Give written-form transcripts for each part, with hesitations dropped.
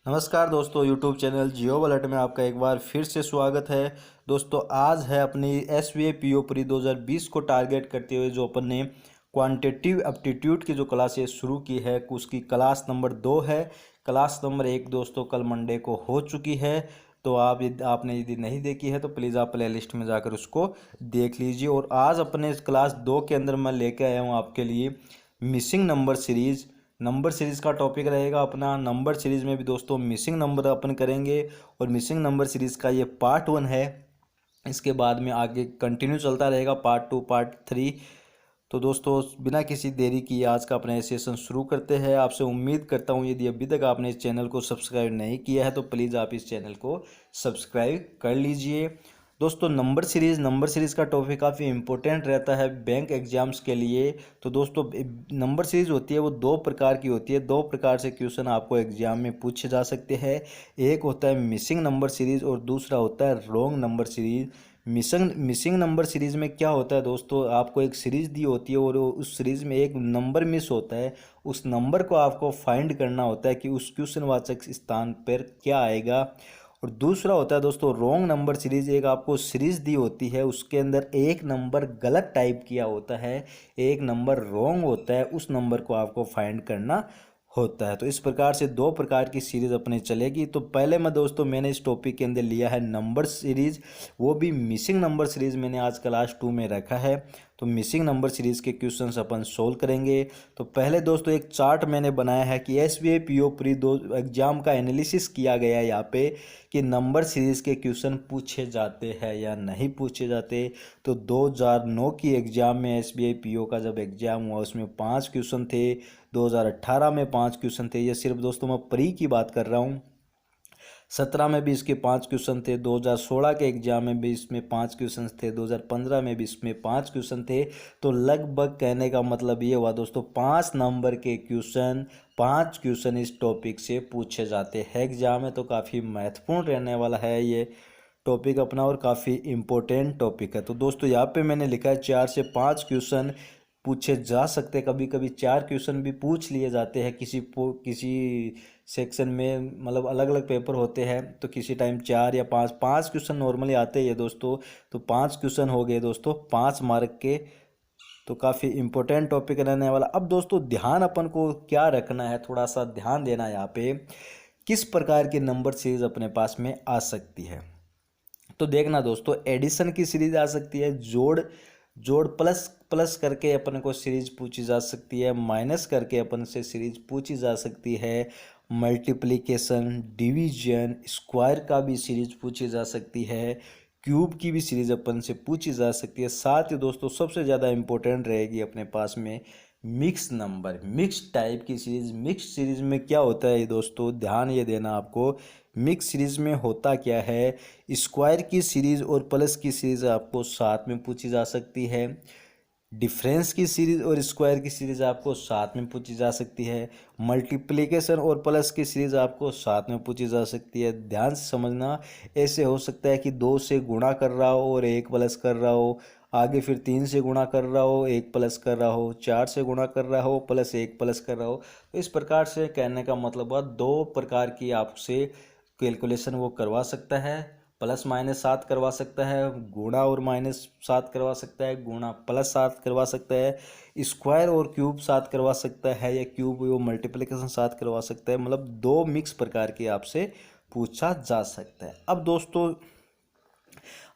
नमस्कार दोस्तों, YouTube channel जियो wallet में आपका एक बार फिर से स्वागत है। दोस्तों आज है अपनी S V A P O pre 2020 को टारगेट करते हुए जो अपन ने क्वांटिटेटिव एप्टीट्यूड की जो क्लास ये शुरू की है, उसकी क्लास नंबर 2 है। क्लास नंबर 1 दोस्तों कल मंडे को हो चुकी है। तो आपने यदि नहीं देखी है तो प्लीज़ आप प्ले लिस्ट में जाकर उसको देख लीजिए। और आज अपने क्लास 2 के अंदर मैं लेके आया हूँ आपके लिए missing number series. Number series का टॉपिक रहेगा अपना। नंबर सीरीज़ में भी दोस्तों मिसिंग नंबर अपन करेंगे और मिसिंग नंबर सीरीज़ का ये पार्ट 1 है। इसके बाद में आगे कंटिन्यू चलता रहेगा पार्ट 2 पार्ट 3। तो दोस्तों बिना किसी देरी की आज का अपना सेशन शुरू करते हैं। आपसे उम्मीद करता हूँ यदि अभी तक आपने इस चैनल को सब्सक्राइब नहीं किया है तो प्लीज़ आप इस चैनल को सब्सक्राइब कर लीजिए। दोस्तों नंबर सीरीज़ का टॉपिक काफ़ी इंपॉर्टेंट रहता है बैंक एग्जाम्स के लिए। तो दोस्तों नंबर सीरीज़ होती है वो दो प्रकार की होती है। दो प्रकार से क्वेश्चन आपको एग्जाम में पूछे जा सकते हैं। एक होता है मिसिंग नंबर सीरीज़ और दूसरा होता है wrong number series. Missing number series में क्या होता है दोस्तों, आपको एक सीरीज़ दी होती है और उस सीरीज़ में एक नंबर मिस होता है। उस नंबर को आपको फाइंड करना होता है कि उस क्वेश्चनवाचक स्थान पर क्या आएगा। और दूसरा होता है दोस्तों रॉन्ग नंबर सीरीज़। एक आपको सीरीज़ दी होती है, उसके अंदर एक नंबर गलत टाइप किया होता है, एक नंबर रॉन्ग होता है, उस नंबर को आपको फाइंड करना होता है। तो इस प्रकार से दो प्रकार की सीरीज़ अपने चलेगी। तो पहले मैंने इस टॉपिक के अंदर लिया है नंबर सीरीज़, वो भी मिसिंग नंबर सीरीज़ मैंने आज क्लास 2 में रखा है। तो मिसिंग नंबर सीरीज़ के क्वेश्चंस अपन सोल्व करेंगे। तो पहले दोस्तों एक चार्ट मैंने बनाया है कि S B I P O pre दो एग्जाम का एनालिसिस किया गया है यहाँ पे कि नंबर सीरीज़ के क्वेश्चन पूछे जाते हैं या नहीं पूछे जाते। तो 2009 की एग्ज़ाम में S B I P O का जब एग्ज़ाम हुआ उसमें 5 क्वेश्चन थे। 2018 में 5 क्वेश्चन थे। ये सिर्फ दोस्तों मैं प्री की बात कर रहा हूँ। 17 में भी इसके 5 क्वेश्चन थे। 2016 के एग्जाम में भी इसमें 5 क्वेश्चन थे। 2015 में भी इसमें 5 क्वेश्चन थे। तो लगभग कहने का मतलब ये हुआ दोस्तों 5 नंबर के क्वेश्चन 5 क्वेश्चन इस टॉपिक से पूछे जाते हैं एग्जाम में। तो काफ़ी महत्वपूर्ण रहने वाला है ये टॉपिक अपना और काफ़ी इम्पोर्टेंट टॉपिक है। तो दोस्तों यहाँ पे मैंने लिखा है 4 से 5 क्वेश्चन पूछे जा सकते हैं। कभी कभी 4 क्वेश्चन भी पूछ लिए जाते हैं किसी सेक्शन में, मतलब अलग अलग पेपर होते हैं तो किसी टाइम 4 या 5 क्वेश्चन नॉर्मली आते ही है दोस्तों। तो 5 क्वेश्चन हो गए दोस्तों 5 मार्क के। तो काफ़ी इम्पोर्टेंट टॉपिक रहने वाला। अब दोस्तों ध्यान अपन को क्या रखना है, थोड़ा सा ध्यान देना है यहाँ पे, किस प्रकार की नंबर सीरीज अपने पास में आ सकती है। तो देखना दोस्तों एडिशन की सीरीज आ सकती है, जोड़ जोड़ प्लस प्लस करके अपन को सीरीज पूछी जा सकती है, माइनस करके अपन से सीरीज पूछी जा सकती है, मल्टीप्लिकेशन डिवीजन स्क्वायर का भी सीरीज पूछी जा सकती है, क्यूब की भी सीरीज अपन से पूछी जा सकती है। साथ ही दोस्तों सबसे ज़्यादा इंपॉर्टेंट रहेगी अपने पास में मिक्स नंबर, मिक्स टाइप की सीरीज। मिक्स सीरीज में क्या होता है दोस्तों, ध्यान ये देना आपको। मिक्स सीरीज में होता क्या है, स्क्वायर की सीरीज और प्लस की सीरीज आपको साथ में पूछी जा सकती है। डिफरेंस की सीरीज और स्क्वायर की सीरीज आपको साथ में पूछी जा सकती है। मल्टीप्लिकेशन और प्लस की सीरीज आपको साथ में पूछी जा सकती है। ध्यान से समझना, ऐसे हो सकता है कि 2 से गुणा कर रहा हो और 1 प्लस कर रहा हो, आगे फिर 3 से गुणा कर रहा हो 1 प्लस कर रहा हो, 4 से गुणा कर रहा हो प्लस 1 प्लस कर रहा हो। तो इस प्रकार से कहने का मतलब है 2 प्रकार की आपसे कैलकुलेशन वो करवा सकता है। प्लस माइनस 7 करवा सकता है, गुणा और माइनस 7 करवा सकता है, गुणा प्लस 7 करवा सकता है, स्क्वायर और क्यूब 7 करवा सकता है, या क्यूब और मल्टीप्लिकेशन 7 करवा सकता है। मतलब 2 मिक्स प्रकार की आपसे पूछा जा सकता है। अब दोस्तों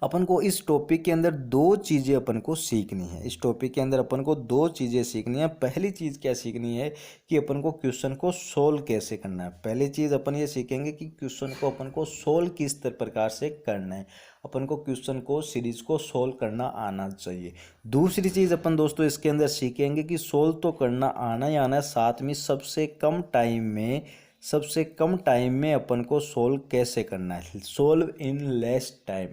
अपन को इस टॉपिक के अंदर दो चीज़ें अपन को सीखनी है। इस टॉपिक के अंदर अपन को दो चीज़ें सीखनी है। पहली चीज़ क्या सीखनी है कि अपन को क्वेश्चन को सोल्व कैसे करना है। पहली चीज़ अपन ये सीखेंगे कि क्वेश्चन को अपन को सोल्व किस प्रकार से करना है। अपन को क्वेश्चन को सीरीज को सोल्व करना आना चाहिए। दूसरी चीज़ अपन दोस्तों इसके अंदर सीखेंगे कि सोल्व तो करना आना ही आना है, साथ में सबसे कम टाइम में अपन को सोल्व कैसे करना है, सोल्व इन लेस टाइम,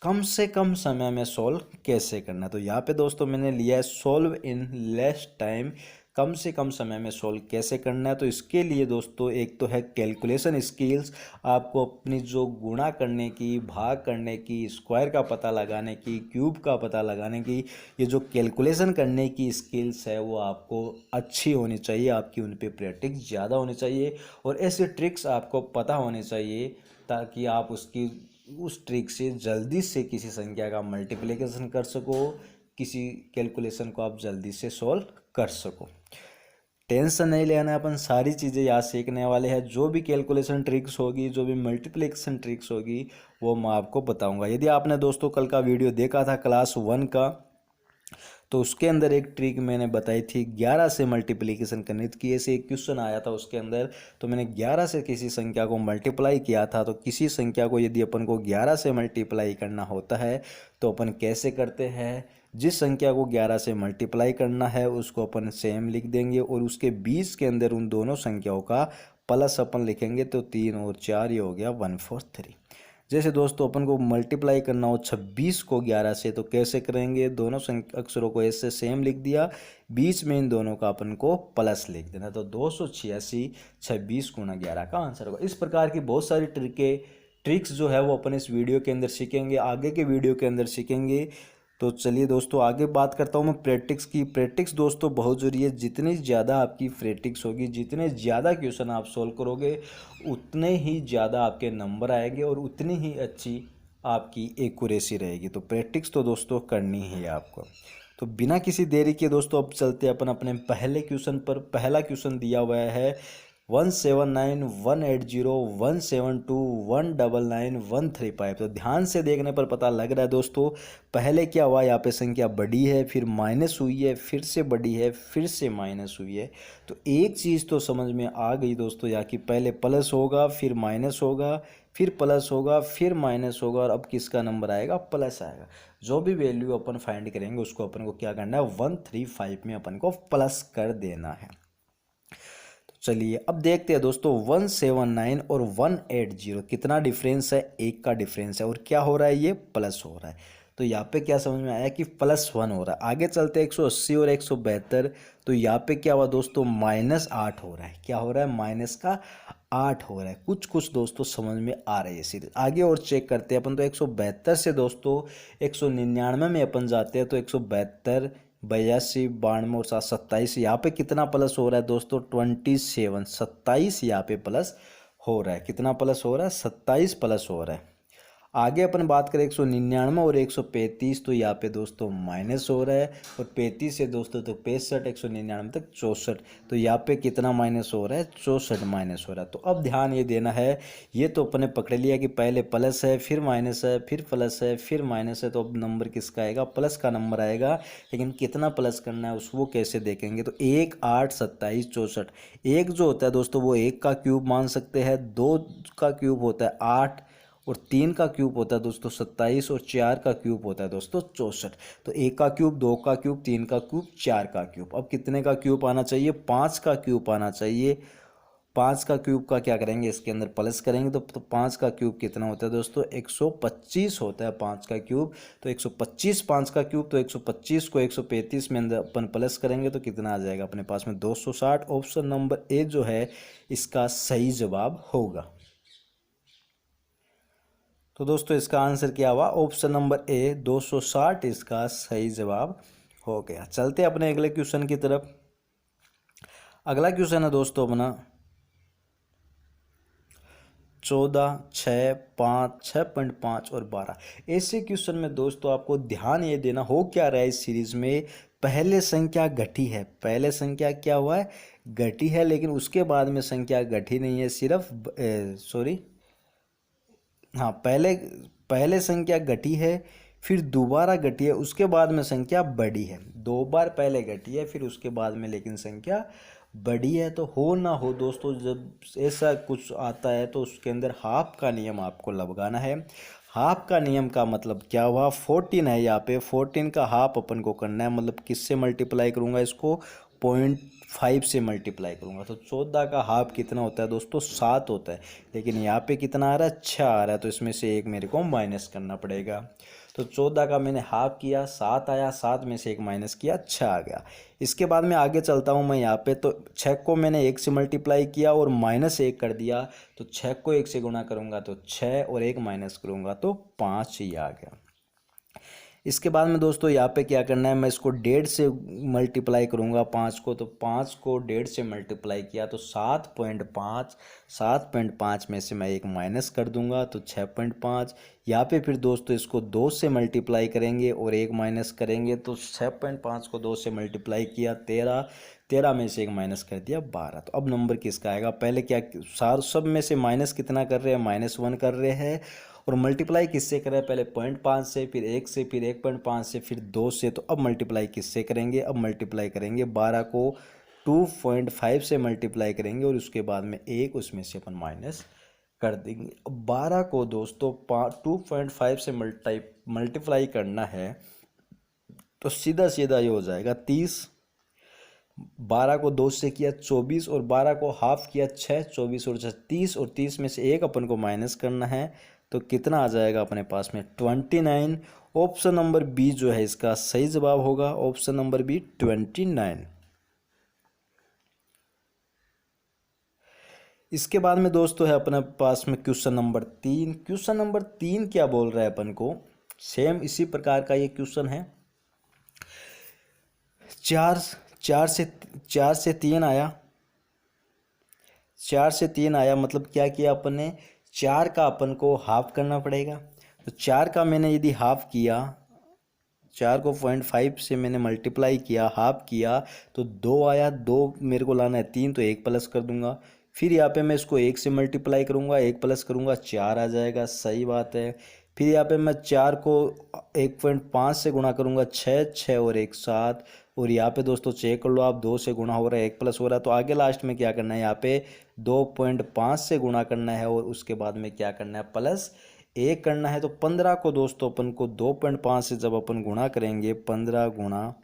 कम से कम समय में सोल्व कैसे करना है। तो यहाँ पे दोस्तों मैंने लिया है सोल्व इन लेस टाइम, कम से कम समय में सॉल्व कैसे करना है। तो इसके लिए दोस्तों एक तो है कैलकुलेशन स्किल्स, आपको अपनी जो गुणा करने की, भाग करने की, स्क्वायर का पता लगाने की, क्यूब का पता लगाने की, ये जो कैलकुलेशन करने की स्किल्स है वो आपको अच्छी होनी चाहिए, आपकी उन पे प्रैक्टिस ज़्यादा होनी चाहिए और ऐसे ट्रिक्स आपको पता होने चाहिए ताकि आप उस ट्रिक से जल्दी से किसी संख्या का मल्टीप्लिकेशन कर सको, किसी कैलकुलेशन को आप जल्दी से सॉल्व कर सको। टेंशन नहीं लेना है, अपन सारी चीज़ें याद सीखने वाले हैं। जो भी कैलकुलेशन ट्रिक्स होगी, जो भी मल्टीप्लिकेशन ट्रिक्स होगी वो मैं आपको बताऊंगा। यदि आपने दोस्तों कल का वीडियो देखा था क्लास 1 का, तो उसके अंदर एक ट्रिक मैंने बताई थी 11 से मल्टीप्लिकेशन करनी थी। ऐसे एक क्वेश्चन आया था उसके अंदर, तो मैंने 11 से किसी संख्या को मल्टीप्लाई किया था। तो किसी संख्या को यदि अपन को 11 से मल्टीप्लाई करना होता है तो अपन कैसे करते हैं, जिस संख्या को 11 से मल्टीप्लाई करना है उसको अपन सेम लिख देंगे और उसके बीच के अंदर उन दोनों संख्याओं का प्लस अपन लिखेंगे। तो 3 और 4 ये हो गया 143। जैसे दोस्तों अपन को मल्टीप्लाई करना हो 26 को 11 से, तो कैसे करेंगे, दोनों अक्षरों को ऐसे सेम लिख दिया, बीच में इन दोनों का अपन को प्लस लिख देना। तो 286 26 गुणा 11 का आंसर होगा। इस प्रकार की बहुत सारी ट्रिक्स जो है वो अपन इस वीडियो के अंदर सीखेंगे, आगे के वीडियो के अंदर सीखेंगे। तो चलिए दोस्तों आगे बात करता हूँ मैं प्रैक्टिस की। प्रैक्टिस दोस्तों बहुत ज़रूरी है। जितनी ज़्यादा आपकी प्रैक्टिस होगी, जितने ज़्यादा क्वेश्चन आप सॉल्व करोगे, उतने ही ज़्यादा आपके नंबर आएंगे और उतनी ही अच्छी आपकी एक्यूरेसी रहेगी। तो प्रैक्टिस तो दोस्तों करनी ही है आपको। तो बिना किसी देरी के दोस्तों अब चलते अपन अपने पहले क्वेश्चन पर। पहला क्वेश्चन दिया हुआ है 179 180 172 199 135। तो ध्यान से देखने पर पता लग रहा है दोस्तों पहले क्या हुआ, यहाँ पे संख्या बढ़ी है, फिर माइनस हुई है, फिर से बढ़ी है, फिर से माइनस हुई है। तो एक चीज़ तो समझ में आ गई दोस्तों, यहाँ की पहले प्लस होगा, फिर माइनस होगा, फिर प्लस होगा, फिर माइनस होगा और अब किसका नंबर आएगा, प्लस आएगा। जो भी वैल्यू अपन फाइंड करेंगे उसको अपन को क्या करना है, 135 में अपन को प्लस कर देना है। चलिए अब देखते हैं दोस्तों 179 और 180 कितना डिफरेंस है, एक का डिफरेंस है और क्या हो रहा है, ये प्लस हो रहा है। तो यहाँ पे क्या समझ में आया कि +1 हो रहा है। आगे चलते 180 और 172, तो यहाँ पे क्या हुआ दोस्तों, -8 हो रहा है। क्या हो रहा है, -8 हो रहा है। कुछ कुछ दोस्तों समझ में आ रही है सीधे। आगे और चेक करते हैं अपन। तो 172 से दोस्तों 199 में अपन जाते हैं। तो 172 82 92 और 7 27, यहाँ पे कितना प्लस हो रहा है दोस्तों, 27 27 यहाँ पे प्लस हो रहा है। कितना प्लस हो रहा है, 27 प्लस हो रहा है। आगे अपन बात करें 199 और 135, तो यहाँ पे दोस्तों माइनस हो रहा है और 35 से दोस्तों तो 65, 199 तक 64, तो यहाँ पे कितना माइनस हो रहा है, 64 माइनस हो रहा है। तो अब ध्यान ये देना है, ये तो अपने पकड़ लिया कि पहले प्लस है, फिर माइनस है, फिर प्लस है, फिर माइनस है। तो अब नंबर किसका आएगा, प्लस का नंबर आएगा। लेकिन कितना प्लस करना है उसको कैसे देखेंगे, तो 1 8 27 64। एक जो होता है दोस्तों वो 1 का क्यूब मान सकते हैं, 2 का क्यूब होता है 8 और 3 का क्यूब होता है दोस्तों 27 और 4 का क्यूब होता है दोस्तों 64। तो 1 का क्यूब, 2 का क्यूब, 3 का क्यूब, 4 का क्यूब। अब कितने का क्यूब आना चाहिए, 5 का क्यूब आना चाहिए। 5 का क्यूब का क्या करेंगे, इसके अंदर प्लस करेंगे। तो 5 का क्यूब कितना होता है दोस्तों, 125 होता है 5 का क्यूब। तो 125 5 का क्यूब, तो 125 को 135 में अंदर अपन प्लस करेंगे तो कितना आ जाएगा अपने पास में, 260। ऑप्शन नंबर ए जो है इसका सही जवाब होगा। तो दोस्तों इसका आंसर क्या हुआ, ऑप्शन नंबर ए 260 इसका सही जवाब हो गया। चलते अपने अगले क्वेश्चन की तरफ। अगला क्वेश्चन है दोस्तों अपना 14 6 5 6.5 और 12। ऐसे क्वेश्चन में दोस्तों आपको ध्यान ये देना, हो क्या रहा है इस सीरीज में, पहले संख्या घटी है, पहले संख्या क्या हुआ है, घटी है, लेकिन उसके बाद में संख्या घटी नहीं है, सिर्फ हाँ पहले संख्या घटी है, फिर दोबारा घटी है, उसके बाद में संख्या बढ़ी है। 2 बार पहले घटी है फिर उसके बाद में लेकिन संख्या बढ़ी है। तो हो ना हो दोस्तों, जब ऐसा कुछ आता है तो उसके अंदर हाफ का नियम आपको लगाना है। हाफ का नियम का मतलब क्या हुआ, 14 है यहाँ पे, 14 का हाफ अपन को करना है। मतलब किससे मल्टीप्लाई करूँगा इसको, 0.5 से मल्टीप्लाई करूँगा। तो 14 का हाफ कितना होता है दोस्तों, 7 होता है। लेकिन यहाँ पे कितना आ रहा है, 6 आ रहा है, तो इसमें से एक मेरे को माइनस करना पड़ेगा। तो 14 का मैंने हाफ किया, 7 आया, 7 में से 1 माइनस किया, 6 आ गया। इसके बाद मैं आगे चलता हूँ मैं यहाँ पे, तो 6 को मैंने 1 से मल्टीप्लाई किया और -1 कर दिया, तो 6 को 1 से गुणा करूँगा तो 6 और 1 माइनस करूँगा तो 5 ही आ गया। इसके बाद में दोस्तों यहाँ पे क्या करना है, मैं इसको 1.5 से मल्टीप्लाई करूँगा 5 को, तो 5 को 1.5 से मल्टीप्लाई किया तो 7.5, 7.5 में से मैं 1 माइनस कर दूंगा तो 6.5। यहाँ पे फिर दोस्तों इसको 2 से मल्टीप्लाई करेंगे और 1 माइनस करेंगे, तो 6.5 को 2 से मल्टीप्लाई किया 13, 13 में से 1 माइनस कर दिया 12। तो अब नंबर किसका आएगा, पहले क्या सार सब में से माइनस कितना कर रहे हैं, -1 कर रहे हैं, और मल्टीप्लाई किससे करें, पहले 0.5 से, फिर 1 से, फिर 1.5 से, फिर 2 से। तो अब मल्टीप्लाई किससे करेंगे, अब मल्टीप्लाई करेंगे 12 को 2.5 से मल्टीप्लाई करेंगे और उसके बाद में 1 उसमें से अपन माइनस कर देंगे। अब 12 को दोस्तों 2.5 से मल्टीप्लाई करना है तो सीधा सीधा ये हो जाएगा 30। 12 को 2 से किया 24 और 12 को हाफ किया 6, 24 और 30, और 30 में से 1 अपन को माइनस करना है, तो कितना आ जाएगा अपने पास में 29। ऑप्शन नंबर बी जो है इसका सही जवाब होगा, ऑप्शन नंबर बी 29। इसके बाद में दोस्तों है अपने पास में क्वेश्चन नंबर 3। क्वेश्चन नंबर 3 क्या बोल रहा है अपन को, सेम इसी प्रकार का ये क्वेश्चन है। चार चार से तीन आया, 4 से 3 आया, मतलब क्या किया अपन ने, 4 का अपन को हाफ करना पड़ेगा। तो 4 का मैंने यदि हाफ किया, 4 को 0.5 से मैंने मल्टीप्लाई किया, हाफ किया, तो 2 आया, 2 मेरे को लाना है 3, तो 1 प्लस कर दूंगा। फिर यहाँ पे मैं इसको 1 से मल्टीप्लाई करूँगा, 1 प्लस करूँगा, 4 आ जाएगा, सही बात है। फिर यहाँ पे मैं 4 को 1.5 से गुणा करूँगा, 6, 6 और 1 7, और यहाँ पे दोस्तों चेक कर लो आप, 2 से गुणा हो रहा है, 1 प्लस हो रहा है, तो आगे लास्ट में क्या करना है, यहाँ पे 2.5 से गुणा करना है और उसके बाद में क्या करना है, प्लस 1 करना है। तो 15 को दोस्तों अपन को 2.5 से जब अपन गुणा करेंगे, 15 गुणा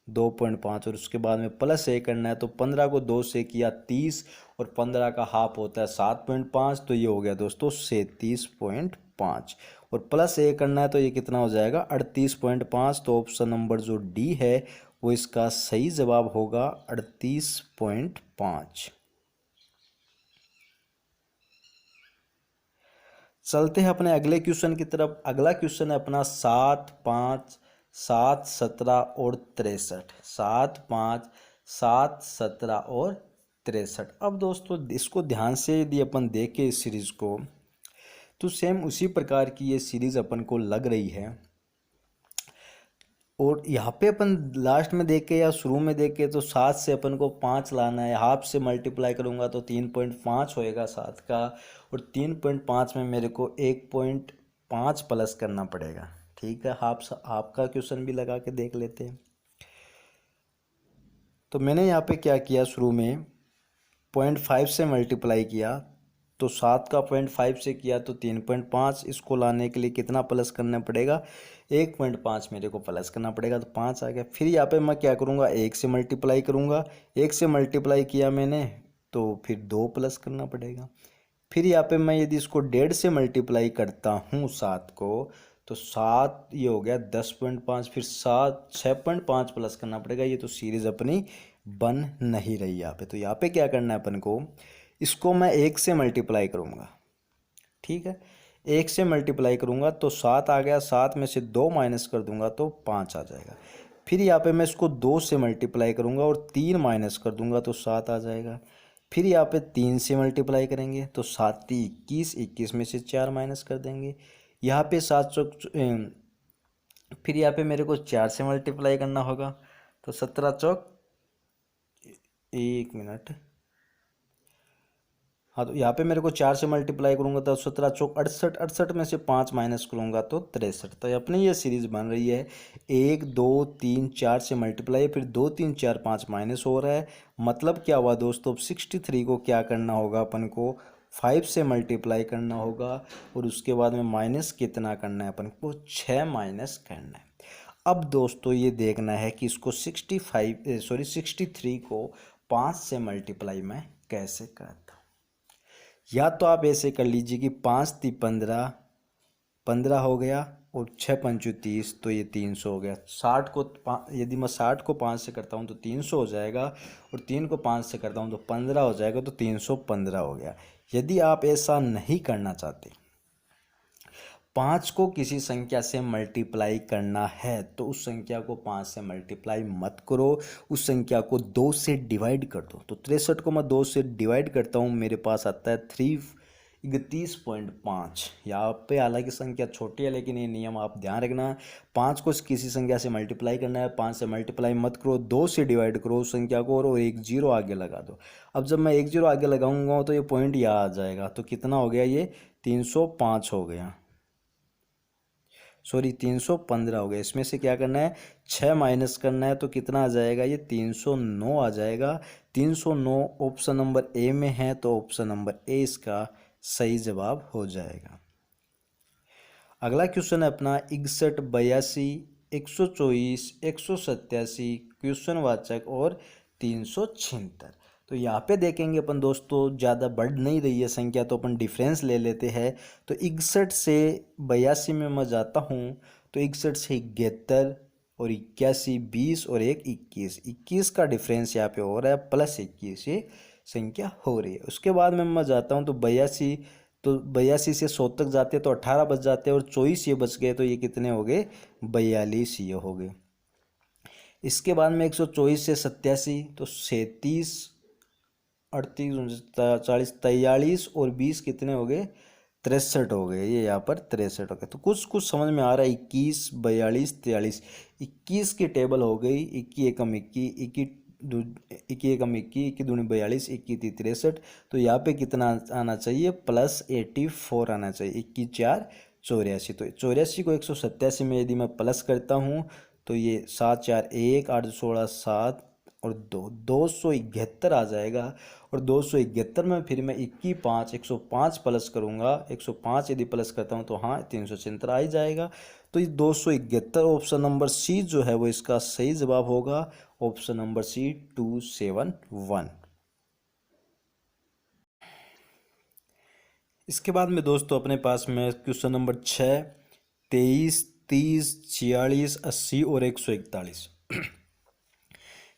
2.5 और उसके बाद में प्लस 1 करना है, तो 15 को 2 से किया 30 और 15 का हाफ होता है 7.5, तो ये हो गया दोस्तों 37.5, और प्लस 1 करना है तो ये कितना हो जाएगा 38.5। तो ऑप्शन नंबर जो डी है वो इसका सही जवाब होगा 38.5। चलते हैं अपने अगले क्वेश्चन की तरफ। अगला क्वेश्चन है अपना 7, 5, 7, 17 और 63। 7, 5, 7, 17 और 63। अब दोस्तों इसको ध्यान से यदि अपन देखें इस सीरीज को, तो सेम उसी प्रकार की ये सीरीज अपन को लग रही है। और यहाँ पे अपन लास्ट में देखे या शुरू में देखे तो 7 से अपन को 5 लाना है, हाफ से मल्टीप्लाई करूँगा तो 3.5 होएगा 7 का, और 3.5 में मेरे को 1.5 प्लस करना पड़ेगा। ठीक है, हाफ का क्वेश्चन भी लगा के देख लेते हैं। तो मैंने यहाँ पे क्या किया, शुरू में 0.5 से मल्टीप्लाई किया, तो 7 का 0.5 से किया तो 3.5, इसको लाने के लिए कितना प्लस करना पड़ेगा, 1.5 मेरे को प्लस करना पड़ेगा, तो 5 आ गया। फिर यहाँ पे मैं क्या करूँगा, 1 से मल्टीप्लाई करूँगा, 1 से मल्टीप्लाई किया मैंने तो फिर 2 प्लस करना पड़ेगा। फिर यहाँ पे मैं यदि इसको 1.5 से मल्टीप्लाई करता हूँ 7 को, तो 7 ये हो गया 10.5, फिर 7 6.5 प्लस करना पड़ेगा। ये तो सीरीज अपनी बन नहीं रही यहाँ पे। तो यहाँ पे क्या करना है अपन को, इसको मैं 1 से मल्टीप्लाई करूँगा। ठीक है, 1 से मल्टीप्लाई करूँगा तो 7 आ गया, 7 में से 2 माइनस कर दूंगा तो 5 आ जाएगा। फिर यहाँ पे मैं इसको 2 से मल्टीप्लाई करूँगा और 3 माइनस कर दूंगा तो 7 आ जाएगा। फिर यहाँ पे 3 से मल्टीप्लाई करेंगे तो 7 21, 21 में से 4 माइनस कर देंगे। यहाँ पे 7 चौक, फिर यहाँ पे मेरे को 4 से मल्टीप्लाई करना होगा तो 17 चौक, 1 मिनट, हाँ, तो यहाँ पे मेरे को 4 से मल्टीप्लाई करूँगा तो 17 चौक 68, 68 में से 5 माइनस करूँगा तो 63। तो अपनी ये सीरीज बन रही है 1 2 3 4 से मल्टीप्लाई, फिर 2 3 4 5 माइनस हो रहा है। मतलब क्या हुआ दोस्तों, 63 को क्या करना होगा अपन को, 5 से मल्टीप्लाई करना होगा और उसके बाद में माइनस कितना करना है अपन को, 6 माइनस करना है। अब दोस्तों ये देखना है कि इसको 63 को 5 से मल्टीप्लाई मैं कैसे करता हूँ। या तो आप ऐसे कर लीजिए कि 5 × 3 = 15 हो गया, और 6×5 = 30, तो ये 300 हो गया। 60 को यदि मैं 60 को 5 से करता हूँ तो 300 हो जाएगा, और 3 को 5 से करता हूँ तो 15 हो जाएगा, तो 315 हो गया। यदि आप ऐसा नहीं करना चाहते, 5 को किसी संख्या से मल्टीप्लाई करना है, तो उस संख्या को 5 से मल्टीप्लाई मत करो, उस संख्या को 2 से डिवाइड कर दो। तो 63 को मैं 2 से डिवाइड करता हूँ, मेरे पास आता है 331.5। यहाँ पे हालांकि संख्या छोटी है, लेकिन ये नियम आप ध्यान रखना। 5 को किसी संख्या से मल्टीप्लाई करना है, 5 से मल्टीप्लाई मत करो, 2 से डिवाइड करो उस संख्या को, और एक जीरो आगे लगा दो। अब जब मैं एक जीरो आगे लगाऊंगा तो ये पॉइंट यहाँ आ जाएगा, तो कितना हो गया, ये 305 हो गया, सॉरी 315 हो गया। इसमें से क्या करना है, 6 माइनस करना है, तो कितना आ जाएगा, ये 309 आ जाएगा। 309 ऑप्शन नंबर ए में है, तो ऑप्शन नंबर ए इसका सही जवाब हो जाएगा। अगला क्वेश्चन है अपना 61, 82, 124, 187, क्वेश्चनवाचक और 376। तो यहाँ पे देखेंगे अपन दोस्तों, ज़्यादा बढ़ नहीं रही है संख्या, तो अपन डिफरेंस ले लेते हैं। तो 61 से 82 में मैं जाता हूँ, तो 61 से 71 और 81, 20 और एक 21, 21 का डिफरेंस यहाँ पे हो रहा है, +21 ये संख्या हो रही है। उसके बाद में मैं जाता हूँ तो 82, तो 82 से 100 तक जाते हैं तो 18 बच जाते हैं, और 24 ये बच गए, तो ये कितने हो गए, 42 ये हो गए। इसके बाद में 124 से 87, तो 37, 38, 40, 43 और 20 कितने हो गए, 63 हो गए। ये यहाँ पर 63 हो गए। तो कुछ कुछ समझ में आ रहा है, 21, 42, 43, 21 की टेबल हो गई, 21 एकम 21, 21 एकम 21, 21 दूनी 42, 21 तीन 63। तो यहाँ पे कितना आना चाहिए, +84 आना चाहिए, 21 4 84। तो 84 को 187 में यदि मैं प्लस करता हूँ, तो ये 7 4 1, 8 16 7 और 271 आ जाएगा। और 271 में फिर मैं 21 5 105 प्लस करूँगा, 105 यदि प्लस करता हूँ तो हाँ 376 आ ही जाएगा। तो ये 271 ऑप्शन नंबर सी जो है वो इसका सही जवाब होगा, ऑप्शन नंबर सी 271। इसके बाद में दोस्तों अपने पास में क्वेश्चन नंबर 6, 23, 30, 46, 80 और 141।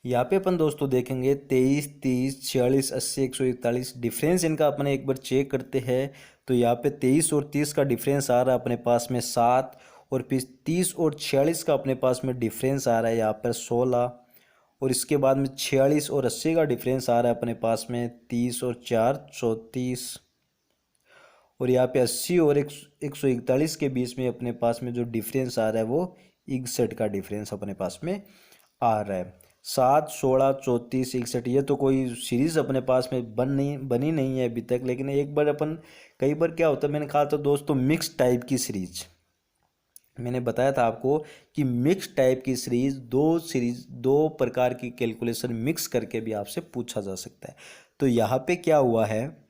यहाँ पे अपन दोस्तों देखेंगे 23, 30, 46, 80, 141, डिफरेंस इनका अपने एक बार चेक करते हैं। तो यहाँ पे 23 और 30 का डिफरेंस आ रहा है अपने पास में 7, और फिर 30 और 46 का अपने पास में डिफरेंस आ रहा है यहाँ पर 16, और इसके बाद में 46 और 80 का डिफरेंस आ रहा है अपने पास में 30 और 4 34, और यहाँ पे 80 और 141 के बीच में अपने पास में जो डिफरेंस आ रहा है वो 61 का डिफरेंस अपने पास में आ रहा है। 7, 16, 34, 61, ये तो कोई सीरीज़ अपने पास में बनी नहीं है अभी तक, लेकिन एक बार अपन, कई बार क्या होता है, मैंने कहा था दोस्तों मिक्स टाइप की सीरीज, मैंने बताया था आपको कि मिक्स टाइप की सीरीज, दो प्रकार की कैलकुलेशन मिक्स करके भी आपसे पूछा जा सकता है। तो यहाँ पे क्या हुआ है,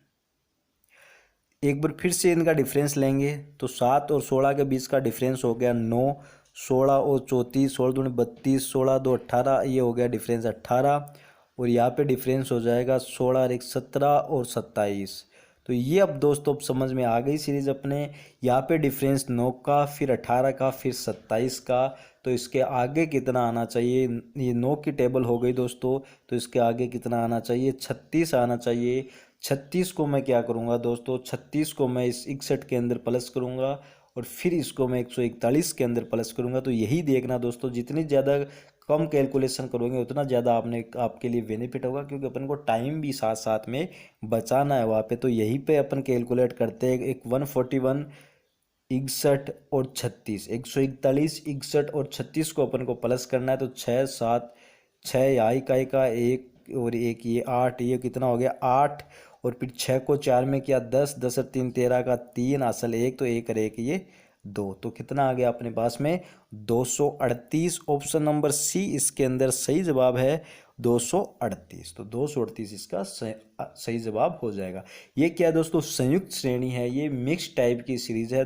एक बार फिर से इनका डिफरेंस लेंगे, तो 7 और 16 के बीच का डिफरेंस हो गया 9, 16 और 34, 16 दूनी 32, 16 2 18, ये हो गया डिफरेंस 18, और यहाँ पे डिफरेंस हो जाएगा 16 और 1 17 और 27। तो ये अब दोस्तों अब समझ में आ गई सीरीज अपने। यहाँ पे डिफरेंस 9 का, फिर 18 का, फिर 27 का, तो इसके आगे कितना आना चाहिए, ये 9 की टेबल हो गई दोस्तों, तो इसके आगे कितना आना चाहिए, 36 आना चाहिए। 36 को मैं क्या करूँगा दोस्तों, 36 को मैं इस 61 के अंदर प्लस करूँगा, और फिर इसको मैं 141 के अंदर प्लस करूँगा। तो यही देखना दोस्तों, जितनी ज़्यादा कम कैलकुलेशन करोगे उतना ज़्यादा आपके लिए बेनिफिट होगा, क्योंकि अपन को टाइम भी साथ साथ में बचाना है वहाँ पे। तो यहीं पे अपन कैलकुलेट करते हैं, एक 141, 61 और 36, 141, 61 और 36 को अपन को प्लस करना है। तो 6 7 6 यहाँ इकाई का एक, और एक ये 8, ये कितना हो गया 8, और फिर 6 को 4 में किया 10, 10 और 3 13 का 3 असल 1, तो 1 और 1 ये 2, तो कितना आ गया अपने पास में 238। ऑप्शन नंबर सी इसके अंदर सही जवाब है 238। तो 238 इसका सही जवाब हो जाएगा। ये क्या दोस्तों, संयुक्त श्रेणी है, ये मिक्स टाइप की सीरीज है।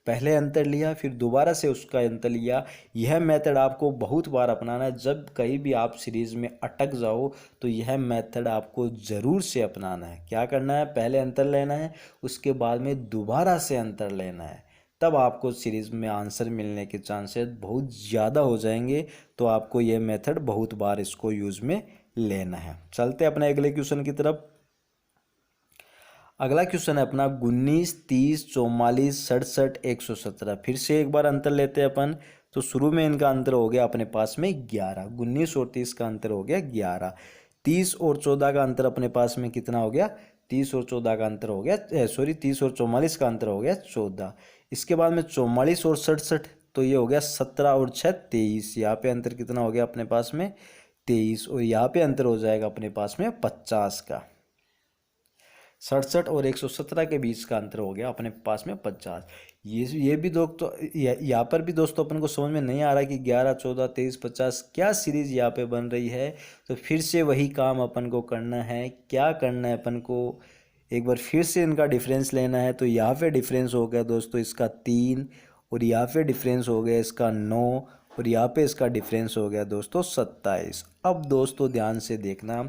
पहले अंतर लिया, फिर दोबारा से उसका अंतर लिया। यह मेथड आपको बहुत बार अपनाना है। जब कहीं भी आप सीरीज में अटक जाओ तो यह मेथड आपको ज़रूर से अपनाना है। क्या करना है, पहले अंतर लेना है, उसके बाद में दोबारा से अंतर लेना है, तब आपको सीरीज़ में आंसर मिलने के चांसेस बहुत ज़्यादा हो जाएंगे। तो आपको ये मेथड बहुत बार इसको यूज़ में लेना है। चलते अपने अगले क्वेश्चन की तरफ। अगला क्वेश्चन है अपना 19, 30, 44, 67, 117। फिर से एक बार अंतर लेते हैं अपन। तो शुरू में इनका अंतर हो गया अपने पास में 11। 19 और 30 का अंतर हो गया 11। 30 और 14 का अंतर अपने पास में कितना हो गया? 30 और 14 का अंतर हो गया 30 और 44 का अंतर हो गया 14। इसके बाद में 44 और 67, तो ये हो गया 17 और 6 23। यहाँ पे अंतर कितना हो गया अपने पास में? 23। और यहाँ पे अंतर हो जाएगा अपने पास में 50 का। 67 और 117 के बीच का अंतर हो गया अपने पास में 50। ये भी दोस्तों यहाँ पर भी दोस्तों अपन को समझ में नहीं आ रहा कि 11, 14, 23, 50 क्या सीरीज यहाँ पे बन रही है। तो फिर से वही काम अपन को करना है। क्या करना है अपन को? एक बार फिर से इनका डिफरेंस लेना है। तो यहाँ पे डिफरेंस हो गया दोस्तों इसका 3, और यहाँ पे डिफरेंस हो गया इसका 9, और यहाँ पे इसका डिफरेंस हो गया दोस्तों 27। अब दोस्तों ध्यान से देखना,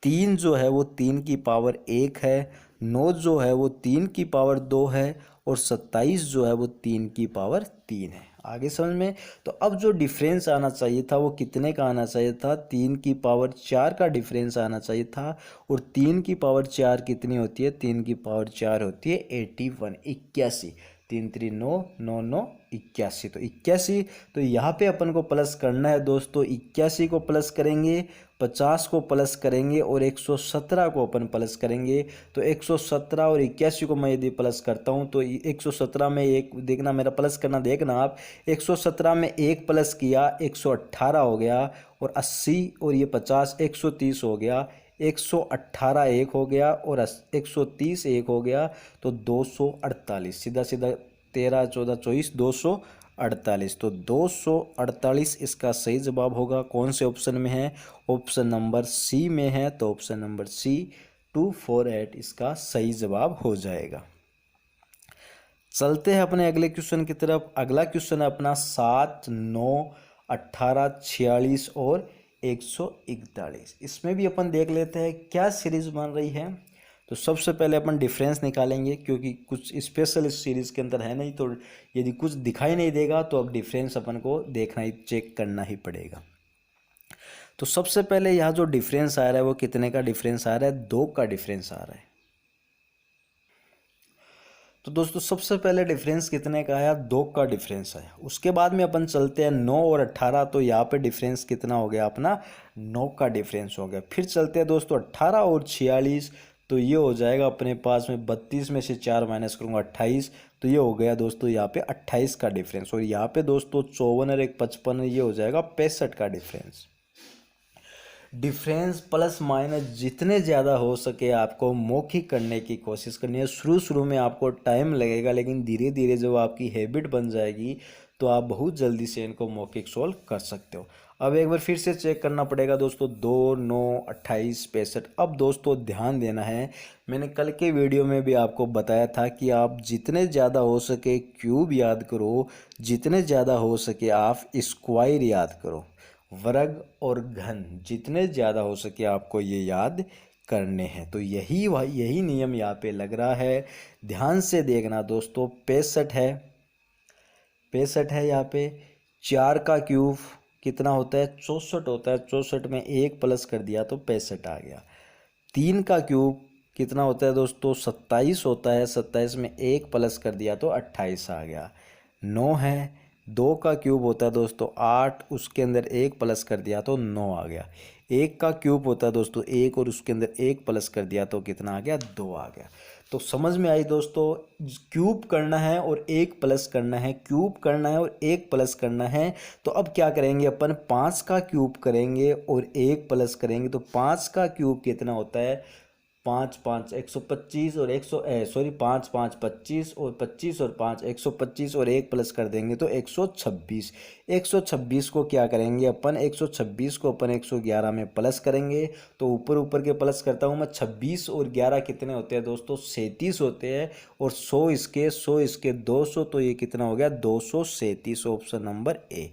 3 जो है वो 3 की पावर 1 है, 9 जो है वो 3 की पावर 2 है, और 27 जो है वो 3 की पावर 3 है। आगे समझ में? तो अब जो डिफरेंस आना चाहिए था वो कितने का आना चाहिए था? 3 की पावर 4 का डिफरेंस आना चाहिए था। और 3 की पावर 4 कितनी होती है? 3 की पावर 4 होती है 81, 81। 3 3 9 9 9 81। तो 81। तो यहाँ पे अपन को प्लस करना है दोस्तों। 81 को प्लस करेंगे, 50 को प्लस करेंगे, और 117 को अपन प्लस करेंगे। तो 117 और 81 को मैं यदि प्लस करता हूँ तो 117 में एक देखना, मेरा प्लस करना देखना आप। 117 में एक प्लस किया 118 हो गया, और 80 और ये 50 130 हो गया। 118 एक हो गया और 130 एक हो गया, तो 248। सीधा सीधा 13 14 24 248। तो 248 इसका सही जवाब होगा। कौन से ऑप्शन में है? ऑप्शन नंबर सी में है। तो ऑप्शन नंबर सी 248 इसका सही जवाब हो जाएगा। चलते हैं अपने अगले क्वेश्चन की तरफ। अगला क्वेश्चन है अपना 7, 9, 18, 46 और 141। इसमें भी अपन देख लेते हैं क्या सीरीज बन रही है। तो सबसे पहले अपन डिफरेंस निकालेंगे, क्योंकि कुछ स्पेशल इस सीरीज के अंदर है नहीं। तो यदि कुछ दिखाई नहीं देगा तो अब डिफरेंस अपन को देखना ही, चेक करना ही पड़ेगा। तो सबसे पहले यहाँ जो डिफरेंस आ रहा है वो कितने का डिफरेंस आ रहा है? 2 का डिफरेंस आ रहा है। तो दोस्तों सबसे पहले डिफरेंस कितने का आया? 2 का डिफरेंस है। उसके बाद में अपन चलते हैं 9 और 18। तो यहाँ पे डिफरेंस कितना हो गया अपना? 9 का डिफरेंस हो गया। फिर चलते हैं दोस्तों 18 और 46। तो ये हो जाएगा अपने पास में 32 में से 4 माइनस करूँगा 28। तो ये हो गया दोस्तों यहाँ पे 28 का डिफरेंस। और यहाँ पे दोस्तों 54 और 1 55, ये हो जाएगा 65 का डिफरेंस। डिफरेंस प्लस माइनस जितने ज़्यादा हो सके आपको मौखिक करने की कोशिश करनी है। शुरू में आपको टाइम लगेगा, लेकिन धीरे धीरे जब आपकी हैबिट बन जाएगी तो आप बहुत जल्दी से इनको मौखिक सोल्व कर सकते हो। अब एक बार फिर से चेक करना पड़ेगा दोस्तों। 2 9 28 65। अब दोस्तों ध्यान देना है, मैंने कल के वीडियो में भी आपको बताया था कि आप जितने ज़्यादा हो सके क्यूब याद करो, जितने ज़्यादा हो सके आप स्क्वायर याद करो। वर्ग और घन जितने ज़्यादा हो सके आपको ये याद करने हैं। तो यही नियम यहाँ पे लग रहा है। ध्यान से देखना दोस्तों। 65 है, 65 है यहाँ पे। 4 का क्यूब कितना होता है? 64 होता है। 64 में 1 प्लस कर दिया तो 65 आ गया। 3 का क्यूब कितना होता है दोस्तों? 27 होता है। 27 में 1 प्लस कर दिया तो 28 आ गया। 9 है। 2 का क्यूब होता है दोस्तों 8, उसके अंदर 1 प्लस कर दिया तो 9 आ गया। 1 का क्यूब होता है दोस्तों 1, और उसके अंदर 1 प्लस कर दिया तो कितना आ गया? 2 आ गया। तो समझ में आई दोस्तों? क्यूब करना है और 1 प्लस करना है, क्यूब करना है और 1 प्लस करना है। तो अब क्या करेंगे अपन? 5 का क्यूब करेंगे और 1 प्लस करेंगे। तो 5 का क्यूब कितना होता है? 5 5 125 और 5 5 25, और 25 और 5 125, और 1 प्लस कर देंगे तो 126। 126 को क्या करेंगे अपन? 126 को अपन 111 में प्लस करेंगे। तो ऊपर ऊपर के प्लस करता हूँ मैं। 26 और 11 कितने होते हैं दोस्तों? 37 होते हैं। और 100 इसके 200, तो ये कितना हो गया? 237। Option number A.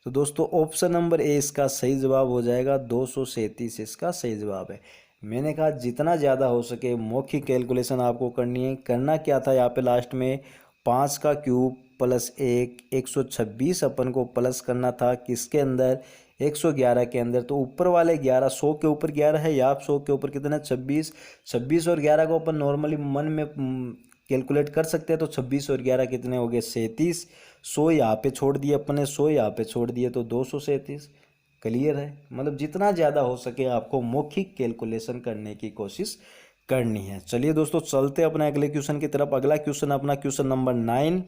तो दोस्तों ऑप्शन नंबर ए इसका सही जवाब हो जाएगा। 237 इसका सही जवाब है। मैंने कहा जितना ज़्यादा हो सके मौखिक कैलकुलेशन आपको करनी है। करना क्या था यहाँ पे लास्ट में? 5 का क्यूब प्लस 1, 126 अपन को प्लस करना था किसके अंदर, 111 के अंदर। तो ऊपर वाले 11, 100 के ऊपर 11 है, या 100 के ऊपर कितना 26, 26 और 11 को अपन नॉर्मली मन में कैलकुलेट कर सकते हैं। तो 26 और 11 कितने हो गए 37, 100 यहाँ पे छोड़ दिए अपन ने, 100 यहाँ पे छोड़ दिए, तो 237। क्लियर है, मतलब जितना ज़्यादा हो सके आपको मौखिक कैलकुलेशन करने की कोशिश करनी है। चलिए दोस्तों चलते अपने अगले क्वेश्चन की तरफ। अगला क्वेश्चन अपना क्वेश्चन नंबर 9।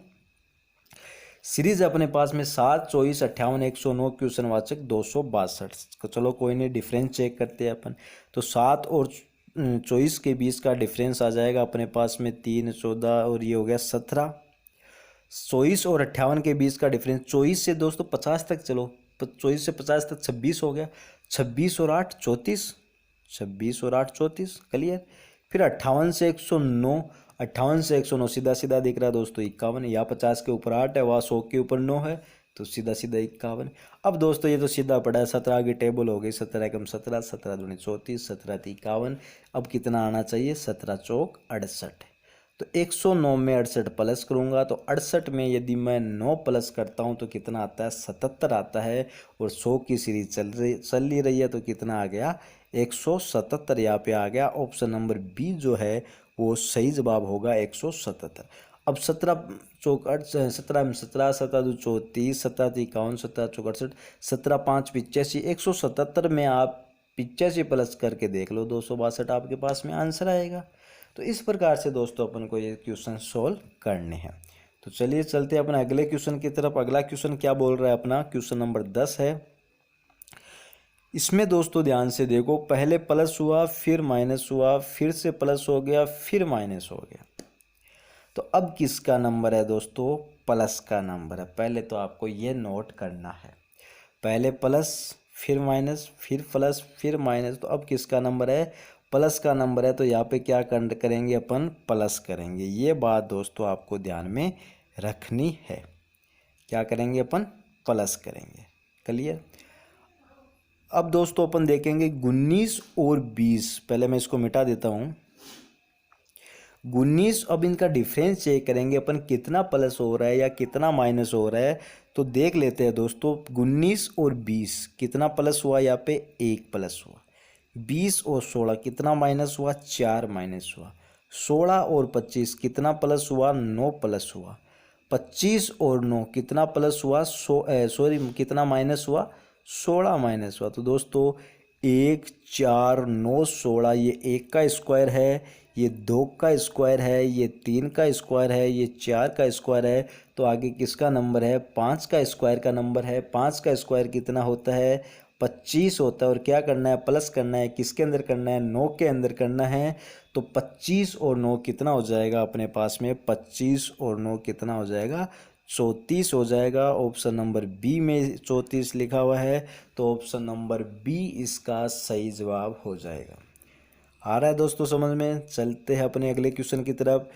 सीरीज अपने पास में 7, 24, 58, 109, क्वेश्चन वाचक 262। चलो कोई नहीं, डिफरेंस चेक करते हैं अपन। तो 7 और 24 के बीच का डिफरेंस आ जाएगा अपने पास में 3, 14 और ये हो गया 17। 24 और 58 के बीच का डिफरेंस, 24 से दोस्तों 50 तक, चलो 24 से 50 तक 26 हो गया, 26 और 8 34, 26 और 8 34। क्लियर। फिर 58 से 109, 58 से 109 सीधा सीधा दिख रहा है दोस्तों 51, या 50 के ऊपर 8 है, वहाँ 100 के ऊपर 9 है, तो सीधा सीधा 51। अब दोस्तों ये तो सीधा पड़ा है, 17 की टेबल हो गई, 17 कम 17, 17 दूनी 34, 17 51। अब कितना आना चाहिए, 17 चौक 68। तो 109 में 68 प्लस करूँगा, तो 68 में यदि मैं 9 प्लस करता हूँ तो कितना आता है, 77 आता है। और 100 की सीरीज चल ही रही है, तो कितना आ गया 177 यहाँ पे आ गया। ऑप्शन नंबर बी जो है वो सही जवाब होगा 177। अब 17 चौक 17 में 17, 17 दो 34, 17 51, 17 चौक 68, 17 5 85, 177 में आप 85 प्लस करके देख लो, 262 आपके पास में आंसर आएगा। तो इस प्रकार से दोस्तों अपन को ये क्वेश्चन सोल्व करने हैं। तो चलिए चलते हैं अपना अगले क्वेश्चन की तरफ। अगला क्वेश्चन क्या बोल रहा है अपना, क्वेश्चन नंबर 10 है। इसमें दोस्तों ध्यान से देखो, पहले प्लस हुआ, फिर माइनस हुआ, फिर से प्लस हो गया, फिर माइनस हो गया। तो अब किसका नंबर है दोस्तों, प्लस का नंबर है। पहले तो आपको ये नोट करना है, पहले प्लस फिर माइनस फिर प्लस फिर माइनस। तो अब किसका नंबर है, प्लस का नंबर है। तो यहाँ पे क्या करेंगे अपन, प्लस करेंगे। ये बात दोस्तों आपको ध्यान में रखनी है, क्या करेंगे अपन, प्लस करेंगे। क्लियर। अब दोस्तों अपन देखेंगे 19 और 20, पहले मैं इसको मिटा देता हूँ। 19, अब इनका डिफरेंस चेक करेंगे अपन, कितना प्लस हो रहा है या कितना माइनस हो रहा है। तो देख लेते हैं दोस्तों, 19 और 20 कितना प्लस हुआ, यहाँ पे 1 प्लस हुआ। 20 और 16 कितना माइनस हुआ, 4 माइनस हुआ। 16 और 25 कितना प्लस हुआ, 9 प्लस हुआ। 25 और 9 कितना प्लस हुआ, सॉरी कितना माइनस हुआ, 16 माइनस हुआ। तो दोस्तों 1 4 9 16, ये 1 का स्क्वायर है, ये 2 का स्क्वायर है, ये 3 का स्क्वायर है, ये 4 का स्क्वायर है। तो आगे किसका नंबर है, 5 का स्क्वायर का नंबर है। 5 का स्क्वायर कितना होता है, 25 होता है। और क्या करना है, प्लस करना है, किसके अंदर करना है, 9 के अंदर करना है। तो 25 और 9 कितना हो जाएगा अपने पास में, 25 और 9 कितना हो जाएगा, 34 हो जाएगा। ऑप्शन नंबर बी में 34 लिखा हुआ है, तो ऑप्शन नंबर बी इसका सही जवाब हो जाएगा। आ रहा है दोस्तों समझ में। चलते हैं अपने अगले क्वेश्चन की तरफ।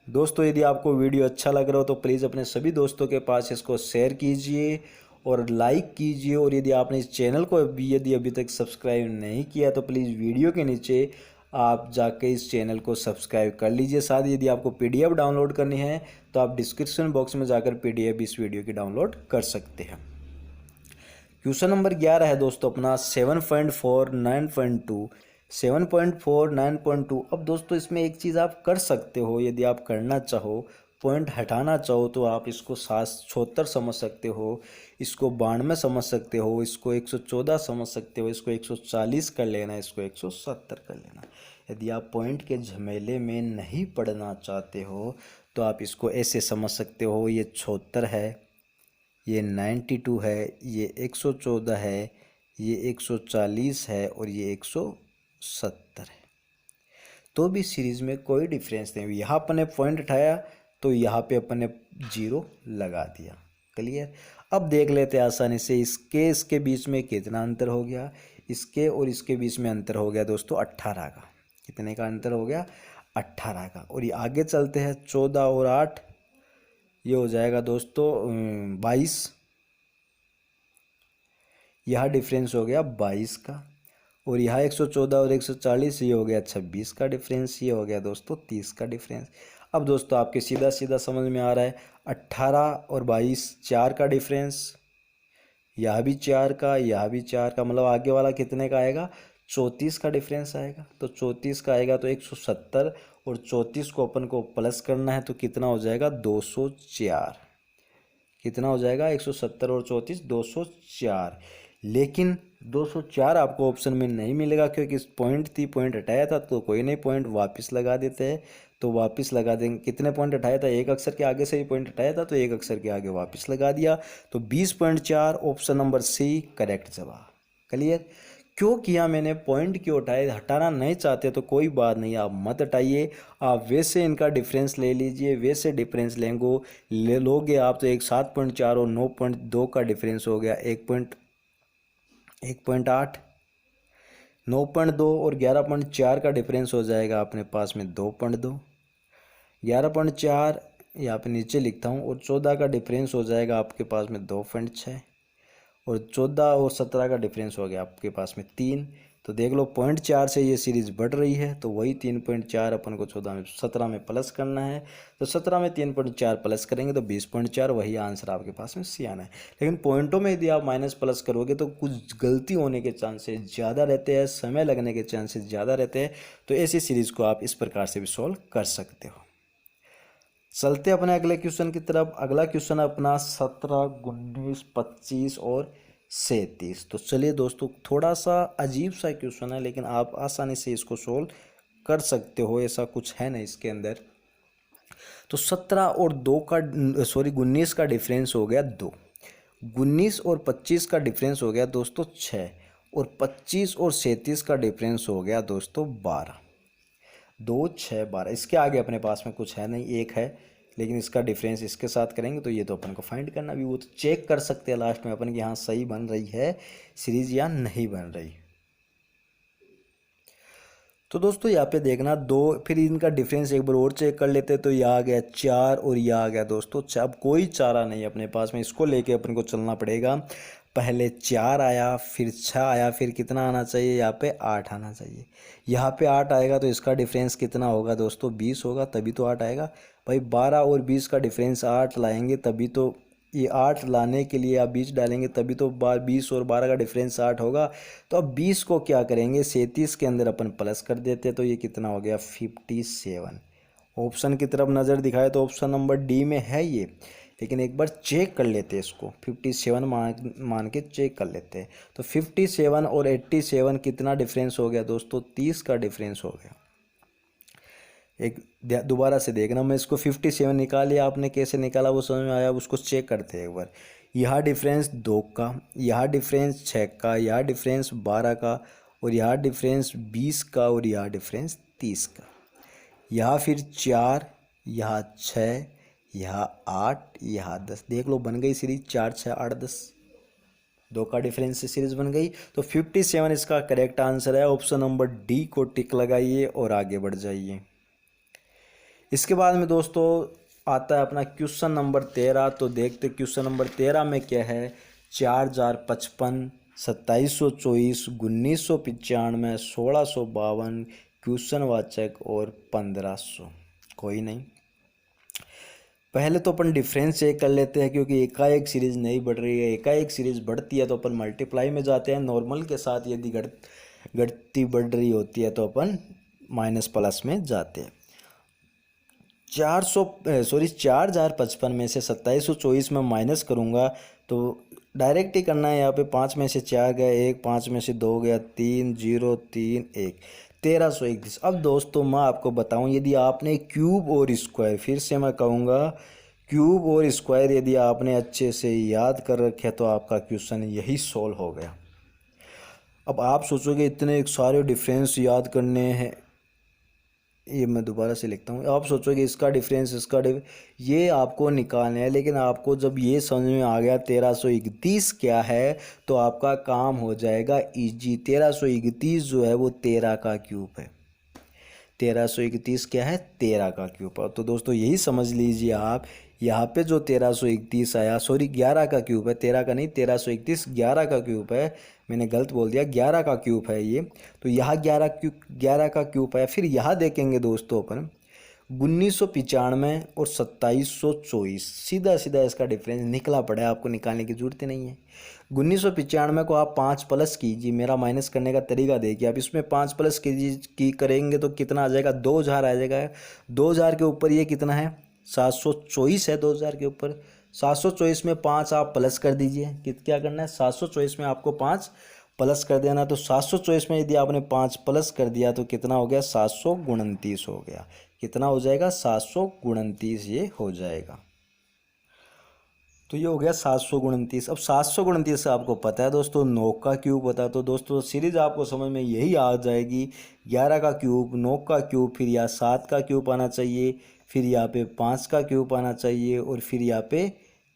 दोस्तों यदि आपको वीडियो अच्छा लग रहा हो तो प्लीज़ अपने सभी दोस्तों के पास इसको शेयर कीजिए और लाइक कीजिए। और यदि आपने इस चैनल को यदि अभी तक सब्सक्राइब नहीं किया तो प्लीज़ वीडियो के नीचे आप जाके इस चैनल को सब्सक्राइब कर लीजिए। साथ ही यदि आपको पीडीएफ डाउनलोड करनी है तो आप डिस्क्रिप्शन बॉक्स में जाकर पीडीएफ इस वीडियो की डाउनलोड कर सकते हैं। क्वेश्चन नंबर 11 है दोस्तों अपना 7.4 9.2, 7.4 9.2। अब दोस्तों इसमें एक चीज़ आप कर सकते हो, यदि आप करना चाहो, पॉइंट हटाना चाहो तो आप इसको 76 समझ सकते हो, इसको 92 समझ सकते हो, इसको 114 समझ सकते हो, इसको 140 कर लेना, इसको 170 कर लेना। यदि आप पॉइंट के झमेले में नहीं पढ़ना चाहते हो तो आप इसको ऐसे समझ सकते हो, ये 76 है, ये 92 है, ये 114 है, ये 140 है और ये 170 है। तो भी सीरीज में कोई डिफरेंस नहीं हुई। यहाँ अपन ने पॉइंट उठाया तो यहाँ पे अपन ने 0 लगा दिया। क्लियर। अब देख लेते हैं आसानी से, इसके बीच में कितना अंतर हो गया, इसके और इसके बीच में अंतर हो गया दोस्तों 18 का। कितने का अंतर हो गया, 18 का। और ये आगे चलते हैं, 14 और 8 ये हो जाएगा दोस्तों 22। यहाँ डिफरेंस हो गया 22 का। और यहाँ 114 और 140 ये हो गया 26 का डिफरेंस, ये हो गया दोस्तों 30 का डिफरेंस। अब दोस्तों आपके सीधा सीधा समझ में आ रहा है, 18 और 22 4 का डिफरेंस, यह भी 4 का, यह भी 4 का, मतलब आगे वाला कितने का आएगा, 34 का डिफरेंस आएगा। तो 34 का आएगा तो 170, और 34 को अपन को प्लस करना है तो कितना हो जाएगा, 204। कितना हो जाएगा, 170 और 34 204। लेकिन 204 आपको ऑप्शन में नहीं मिलेगा, क्योंकि पॉइंट थी, पॉइंट हटाया था, तो कोई नहीं, पॉइंट वापस लगा देते हैं। तो वापस लगा देंगे, कितने पॉइंट हटाया था, एक अक्षर के आगे से ही पॉइंट हटाया था, तो एक अक्षर के आगे वापस लगा दिया। तो 20.4 ऑप्शन नंबर सी करेक्ट जवाब। क्लियर। क्यों किया मैंने, पॉइंट क्यों हटाए, हटाना नहीं चाहते तो कोई बात नहीं, आप मत हटाइए, आप वैसे इनका डिफरेंस ले लीजिए, वैसे डिफरेंस ले लोगे आप तो एक 7.4 और 9.2 का डिफरेंस हो गया, 1.8, 9.2 और 11.4 का डिफरेंस हो जाएगा अपने पास में 2.2, 11.4 यहाँ पे नीचे लिखता हूँ, और 14 का डिफरेंस हो जाएगा आपके पास में 2.6, और 14 और 17 का डिफरेंस हो गया आपके पास में 3। तो देख लो 0.4 से ये सीरीज़ बढ़ रही है, तो वही 3.4 अपन को 17 में प्लस करना है। तो 17 में 3.4 प्लस करेंगे तो 20.4, वही आंसर आपके पास में सी आना है। लेकिन पॉइंटों में यदि आप माइनस प्लस करोगे तो कुछ गलती होने के चांसेस ज़्यादा रहते हैं, समय लगने के चांसेस ज़्यादा रहते हैं। तो ऐसी सीरीज़ को आप इस प्रकार से भी सॉल्व कर सकते हो। चलते अपने अगले क्वेश्चन की तरफ। अगला क्वेश्चन अपना 17, 19, 25 और 37। तो चलिए दोस्तों, थोड़ा सा अजीब सा क्वेश्चन है, लेकिन आप आसानी से इसको सोल्व कर सकते हो, ऐसा कुछ है नहीं इसके अंदर। तो 17 और 19 का डिफरेंस हो गया 2, 19 और 25 का डिफरेंस हो गया दोस्तों 6, और 25 और 37 का डिफरेंस हो गया दोस्तों 12। 2, 6, 12, इसके आगे अपने पास में कुछ है नहीं, एक है, लेकिन इसका डिफरेंस इसके साथ करेंगे तो ये तो अपन को फाइंड करना भी, वो तो चेक कर सकते हैं लास्ट में अपन कि हाँ सही बन रही है सीरीज या नहीं बन रही। तो दोस्तों यहाँ पे देखना 2, फिर इनका डिफरेंस एक बार और चेक कर लेते हैं। तो यह आ गया 4 और यह आ गया दोस्तों 6। अब कोई चारा नहीं अपने पास में, इसको लेके अपन को चलना पड़ेगा। पहले 4 आया, फिर 6 आया, फिर कितना आना चाहिए, यहाँ पे 8 आना चाहिए। यहाँ पे 8 आएगा तो इसका डिफरेंस कितना होगा दोस्तों, 20 होगा, तभी तो 8 आएगा भाई। 12 और 20 का डिफरेंस 8 लाएंगे तभी तो, ये 8 लाने के लिए आप 20 डालेंगे तभी तो 20 और 12 का डिफरेंस 8 होगा। तो अब 20 को क्या करेंगे, 37 के अंदर अपन प्लस कर देते, तो ये कितना हो गया, 57। ऑप्शन की तरफ नज़र दिखाए तो ऑप्शन नंबर डी में है ये, लेकिन एक बार चेक कर लेते हैं इसको, 57 मान के चेक कर लेते हैं। तो 57 और 87 कितना डिफरेंस हो गया दोस्तों, 30 का डिफरेंस हो गया। एक दोबारा से देखना, मैं इसको 57 निकालिए, आपने कैसे निकाला वो समझ में आया, उसको चेक करते हैं एक बार। यह डिफरेंस 2 का, यह डिफरेंस 6 का, यह डिफरेंस 12 का, और यह डिफरेंस 20 का, और यह डिफरेंस 30 का। यह फिर 4, यह 6, यह 8, यह 10। देख लो बन गई सीरीज, 4, 6, 8, 10, 2 का डिफरेंस से सीरीज बन गई। तो 57 इसका करेक्ट आंसर है। ऑप्शन नंबर डी को टिक लगाइए और आगे बढ़ जाइए। इसके बाद में दोस्तों आता है अपना क्वेश्चन नंबर 13। तो देखते क्वेश्चन नंबर 13 में क्या है, 4055, 2724, 1995, 1652, क्वेश्चन वाचक और 1500। कोई नहीं, पहले तो अपन डिफरेंस चेक कर लेते हैं, क्योंकि एकाएक सीरीज नहीं बढ़ रही है। एकाएक सीरीज बढ़ती है तो अपन मल्टीप्लाई में जाते हैं, नॉर्मल के साथ यदि घटती बढ़ रही होती है तो अपन माइनस प्लस में जाते हैं। 4055 में से 2724 में माइनस करूँगा तो डायरेक्ट ही करना है। यहाँ पे 5 में से 4 गया, 1, 5 में से 2 गया, 3, 0, 3, 1, 1331। अब दोस्तों मैं आपको बताऊं, यदि आपने क्यूब और स्क्वायर, फिर से मैं कहूँगा क्यूब और स्क्वायर यदि आपने अच्छे से याद कर रखे तो आपका क्वेश्चन यही सॉल्व हो गया। अब आप सोचोगे इतने सारे डिफरेंस याद करने हैं, ये मैं दोबारा से लिखता हूँ। आप सोचोगे इसका डिफरेंस ये आपको निकालना है, लेकिन आपको जब ये समझ में आ गया 1331 क्या है तो आपका काम हो जाएगा इजी। 1331 जो है वो 13 का क्यूब है। 1331 क्या है, 13 का क्यूब। तो दोस्तों यही समझ लीजिए आप, यहाँ पे जो 1331 आया, सॉरी 11 का क्यूब है, 13 का नहीं, 1331 11 का क्यूब है, मैंने गलत बोल दिया, 11 का क्यूब है ये। तो यहाँ 11 का क्यूब है। फिर यहाँ देखेंगे दोस्तों अपन 1995 और 2724, सीधा सीधा इसका डिफरेंस निकला पड़ा है, आपको निकालने की जरूरत ही नहीं है। 1995 को आप 5 प्लस कीजिए, मेरा माइनस करने का तरीका देखिए, आप इसमें 5 प्लस की करेंगे तो कितना आ जाएगा, 2000 आ जाएगा। 2000 के ऊपर ये कितना है, 724 है। 2000 के ऊपर 724 में 5 आप प्लस कर दीजिए, क्या करना है, 724 में आपको 5 प्लस कर देना। तो 724 में यदि आपने 5 प्लस कर दिया तो कितना हो गया, 729 हो गया। कितना हो जाएगा, 729 ये हो जाएगा। तो ये हो गया 729। अब 729 से आपको पता है दोस्तों 9 का क्यूब होता है, तो दोस्तों सीरीज आपको समझ में यही आ जाएगी। 11 का क्यूब, 9 का क्यूब, फिर यहाँ 7 का क्यूब आना चाहिए, फिर यहाँ पे 5 का क्यूब आना चाहिए, और फिर यहाँ पे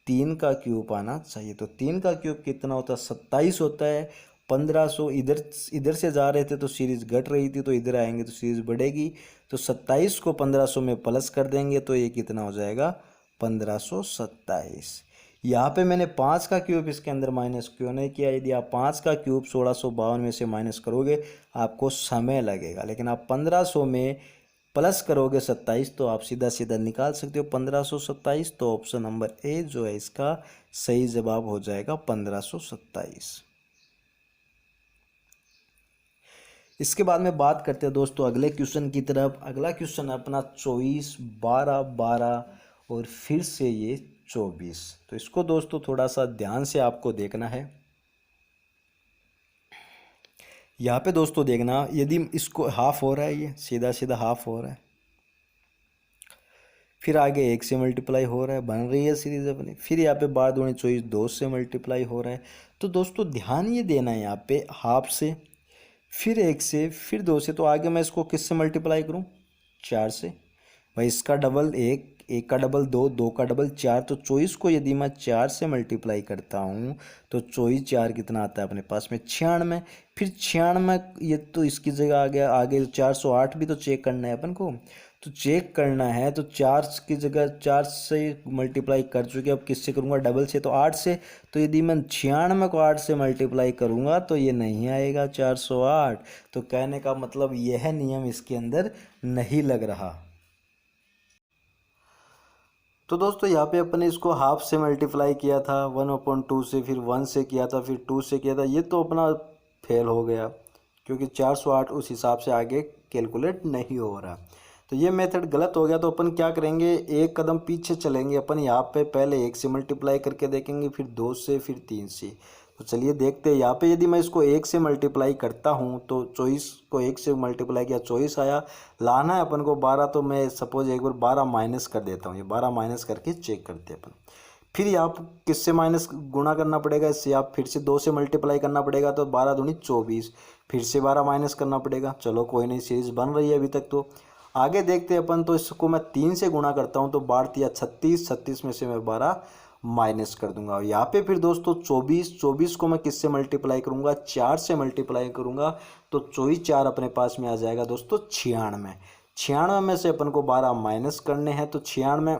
3 का क्यूब आना चाहिए। तो 3 का क्यूब कितना होता है, 27 होता है। 1500 इधर इधर से जा रहे थे तो सीरीज घट रही थी, तो इधर आएंगे तो सीरीज बढ़ेगी। तो 27 को 1500 में प्लस कर देंगे तो ये कितना हो जाएगा, 1527। यहाँ पे मैंने 5 का क्यूब इसके अंदर माइनस क्यों नहीं किया, यदि आप 5 का क्यूब 1652 में से माइनस करोगे आपको समय लगेगा, लेकिन आप 1500 में प्लस करोगे 27 तो आप सीधा सीधा निकाल सकते हो 1527। तो ऑप्शन नंबर ए जो है इसका सही जवाब हो जाएगा 1527। इसके बाद में बात करते हैं दोस्तों अगले क्वेश्चन की तरफ। अगला क्वेश्चन है अपना 24, 12, 12 और फिर से ये 24। तो इसको दोस्तों थोड़ा सा ध्यान से आपको देखना है। यहाँ पे दोस्तों देखना, यदि इसको हाफ हो रहा है, ये सीधा सीधा हाफ हो रहा है, फिर आगे 1 से मल्टीप्लाई हो रहा है, बन रही है सीरीज अपनी, फिर यहाँ पे 12 दूनी 24, 2 से मल्टीप्लाई हो रहा है। तो दोस्तों ध्यान ये देना है यहाँ पे हाफ से, फिर 1 से, फिर 2 से, तो आगे मैं इसको किससे मल्टीप्लाई करूँ, 4 से। भाई इसका डबल 1, 1 का डबल 2, 2 का डबल 4, तो 24 को यदि मैं 4 से मल्टीप्लाई करता हूँ तो 24 4 कितना आता है अपने पास में, 96। फिर 96 ये तो इसकी जगह आ गया, आगे 408 भी तो चेक करना है अपन को, तो चेक करना है तो 4 की जगह 4 से मल्टीप्लाई कर चुके, अब किससे करूँगा, डबल से, तो 8 से। तो यदि मैं 96 को 8 से मल्टीप्लाई करूँगा तो ये नहीं आएगा 408। तो कहने का मतलब यह नियम इसके अंदर नहीं लग रहा। तो दोस्तों यहाँ पे अपन ने इसको हाफ से मल्टीप्लाई किया था, 1/2 से, फिर 1 से किया था, फिर 2 से किया था, ये तो अपना फेल हो गया क्योंकि 408 उस हिसाब से आगे कैलकुलेट नहीं हो रहा। तो ये मेथड गलत हो गया। तो अपन क्या करेंगे, एक कदम पीछे चलेंगे, अपन यहाँ पे पहले 1 से मल्टीप्लाई करके देखेंगे, फिर 2 से, फिर 3 से। तो चलिए देखते हैं। यहाँ पे यदि मैं इसको 1 से मल्टीप्लाई करता हूँ तो 24 को 1 से मल्टीप्लाई किया, 24 आया। लाना है अपन को 12, तो मैं सपोज एक बार 12 माइनस कर देता हूँ, ये 12 माइनस करके चेक करते हैं अपन। फिर आप किससे माइनस गुणा करना पड़ेगा, इससे आप फिर से 2 से मल्टीप्लाई करना पड़ेगा, तो 12 दूनी 24, फिर से 12 माइनस करना पड़ेगा। चलो कोई नहीं, सीरीज बन रही है अभी तक। तो आगे देखते हैं अपन। तो इसको मैं 3 से गुणा करता हूँ तो 12 या 36, 36 में से मैं 12 माइनस कर दूंगा। और यहाँ पे फिर दोस्तों 24, 24 को मैं किससे मल्टीप्लाई करूँगा, 4 से मल्टीप्लाई करूँगा, तो 24 4 अपने पास में आ जाएगा दोस्तों 96। 96 में से अपन को 12 माइनस करने हैं, तो 96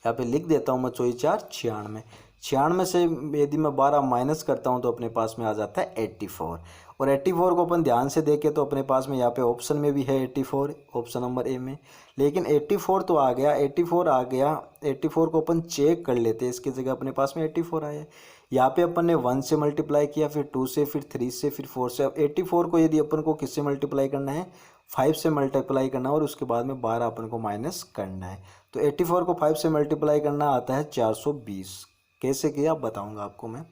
यहाँ पे लिख देता हूँ मैं, 24 4 96। 96 से यदि मैं 12 माइनस करता हूँ तो अपने पास में आ जाता है 84। और 84 को अपन ध्यान से देखें तो अपने पास में यहाँ पे ऑप्शन में भी है 84, ऑप्शन नंबर ए में। लेकिन 84 तो आ गया, 84 आ गया, 84 को अपन चेक कर लेते हैं, इसकी जगह अपने पास में 84 आया है। यहाँ पे अपन ने 1 से मल्टीप्लाई किया, फिर 2 से, फिर 3 से, फिर 4 से। अब 84 को यदि अपन को किससे मल्टीप्लाई करना है, 5 से मल्टीप्लाई करना है, और उसके बाद में 12 अपन को माइनस करना है। तो 84 को 5 से मल्टीप्लाई करना आता है 420। कैसे किया बताऊंगा आपको मैं।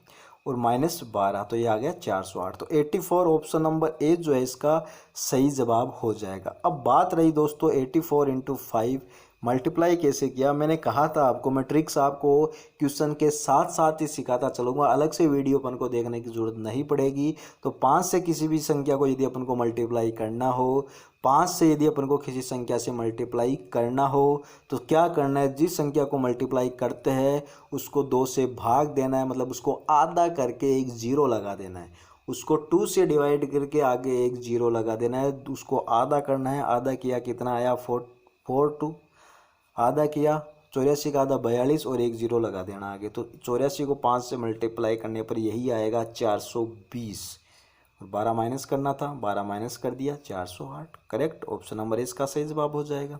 और माइनस 12, तो ये आ गया 408। तो 84 ऑप्शन नंबर ए जो है इसका सही जवाब हो जाएगा। अब बात रही दोस्तों 84 इंटू 5 मल्टीप्लाई कैसे किया। मैंने कहा था आपको, मैं ट्रिक्स आपको क्वेश्चन के साथ साथ ही सिखाता चलूँगा, अलग से वीडियो अपन को देखने की ज़रूरत नहीं पड़ेगी। तो 5 से किसी भी संख्या को यदि अपन को मल्टीप्लाई करना हो, 5 से यदि अपन को किसी संख्या से मल्टीप्लाई करना हो तो क्या करना है, जिस संख्या को मल्टीप्लाई करते हैं उसको 2 से भाग देना है, मतलब उसको आधा करके एक जीरो लगा देना है। उसको 2 से डिवाइड करके आगे एक जीरो लगा देना है, उसको आधा करना है। आधा किया कितना आया, 4 आधा किया 84 का आधा 42, और एक जीरो लगा देना आगे। तो 84 को 5 से मल्टीप्लाई करने पर यही आएगा 420। और 12 माइनस करना था, 12 माइनस कर दिया 408। करेक्ट, ऑप्शन नंबर इसका सही जवाब हो जाएगा।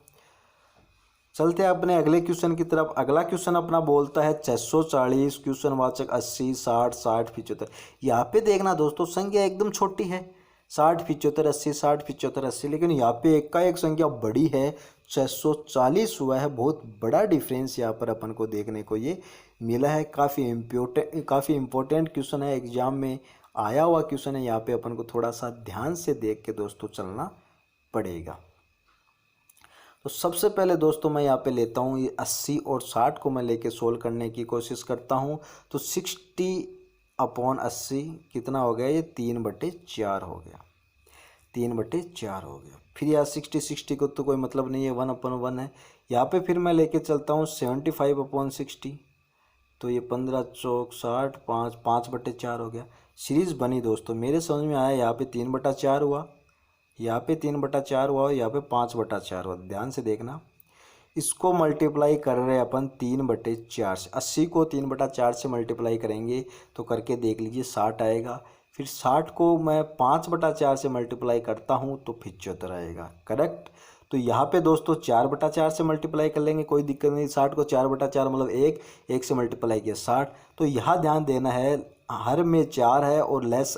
चलते हैं अपने अगले क्वेश्चन की तरफ। अगला क्वेश्चन अपना बोलता है 640, क्वेश्चन वाचक 80, 60, 60, 75। यहाँ पे देखना दोस्तों संख्या एकदम छोटी है, 60, 75, 80, 60, 75, 80, लेकिन यहाँ पे एक का एक संख्या बड़ी है, 640 हुआ है। बहुत बड़ा डिफरेंस यहाँ पर अपन को देखने को ये मिला है। काफ़ी इम्पोर्टेंट क्वेश्चन है, एग्जाम में आया हुआ क्वेश्चन है। यहाँ पे अपन को थोड़ा सा ध्यान से देख के दोस्तों चलना पड़ेगा। तो सबसे पहले दोस्तों मैं यहाँ पे लेता हूँ ये 80 और 60 को मैं लेके सोल्व करने की कोशिश करता हूँ। तो 60/80 कितना हो गया, ये 3/4 हो गया, 3/4 हो गया। फिर यहाँ 60 को तो कोई मतलब नहीं है, 1/1 है। यहाँ पे फिर मैं लेके चलता हूँ 75/60, तो ये 15 चौक 60, 5/4 हो गया। सीरीज बनी दोस्तों, मेरे समझ में आया। यहाँ पे 3/4 हुआ, यहाँ पे 3/4 हुआ और यहाँ पे 5/4 हुआ। ध्यान से देखना, इसको मल्टीप्लाई कर रहे हैं अपन 3/4 से। 80 को 3/4 से मल्टीप्लाई करेंगे तो करके देख लीजिए 60 आएगा। फिर 60 को मैं 5/4 से मल्टीप्लाई करता हूँ तो 75 आएगा, करेक्ट। तो यहाँ पे दोस्तों 4/4 से मल्टीप्लाई कर लेंगे, कोई दिक्कत नहीं। 60 को 4/4 मतलब एक से मल्टीप्लाई किया 60। तो यहाँ ध्यान देना है, हर में 4 है और लेस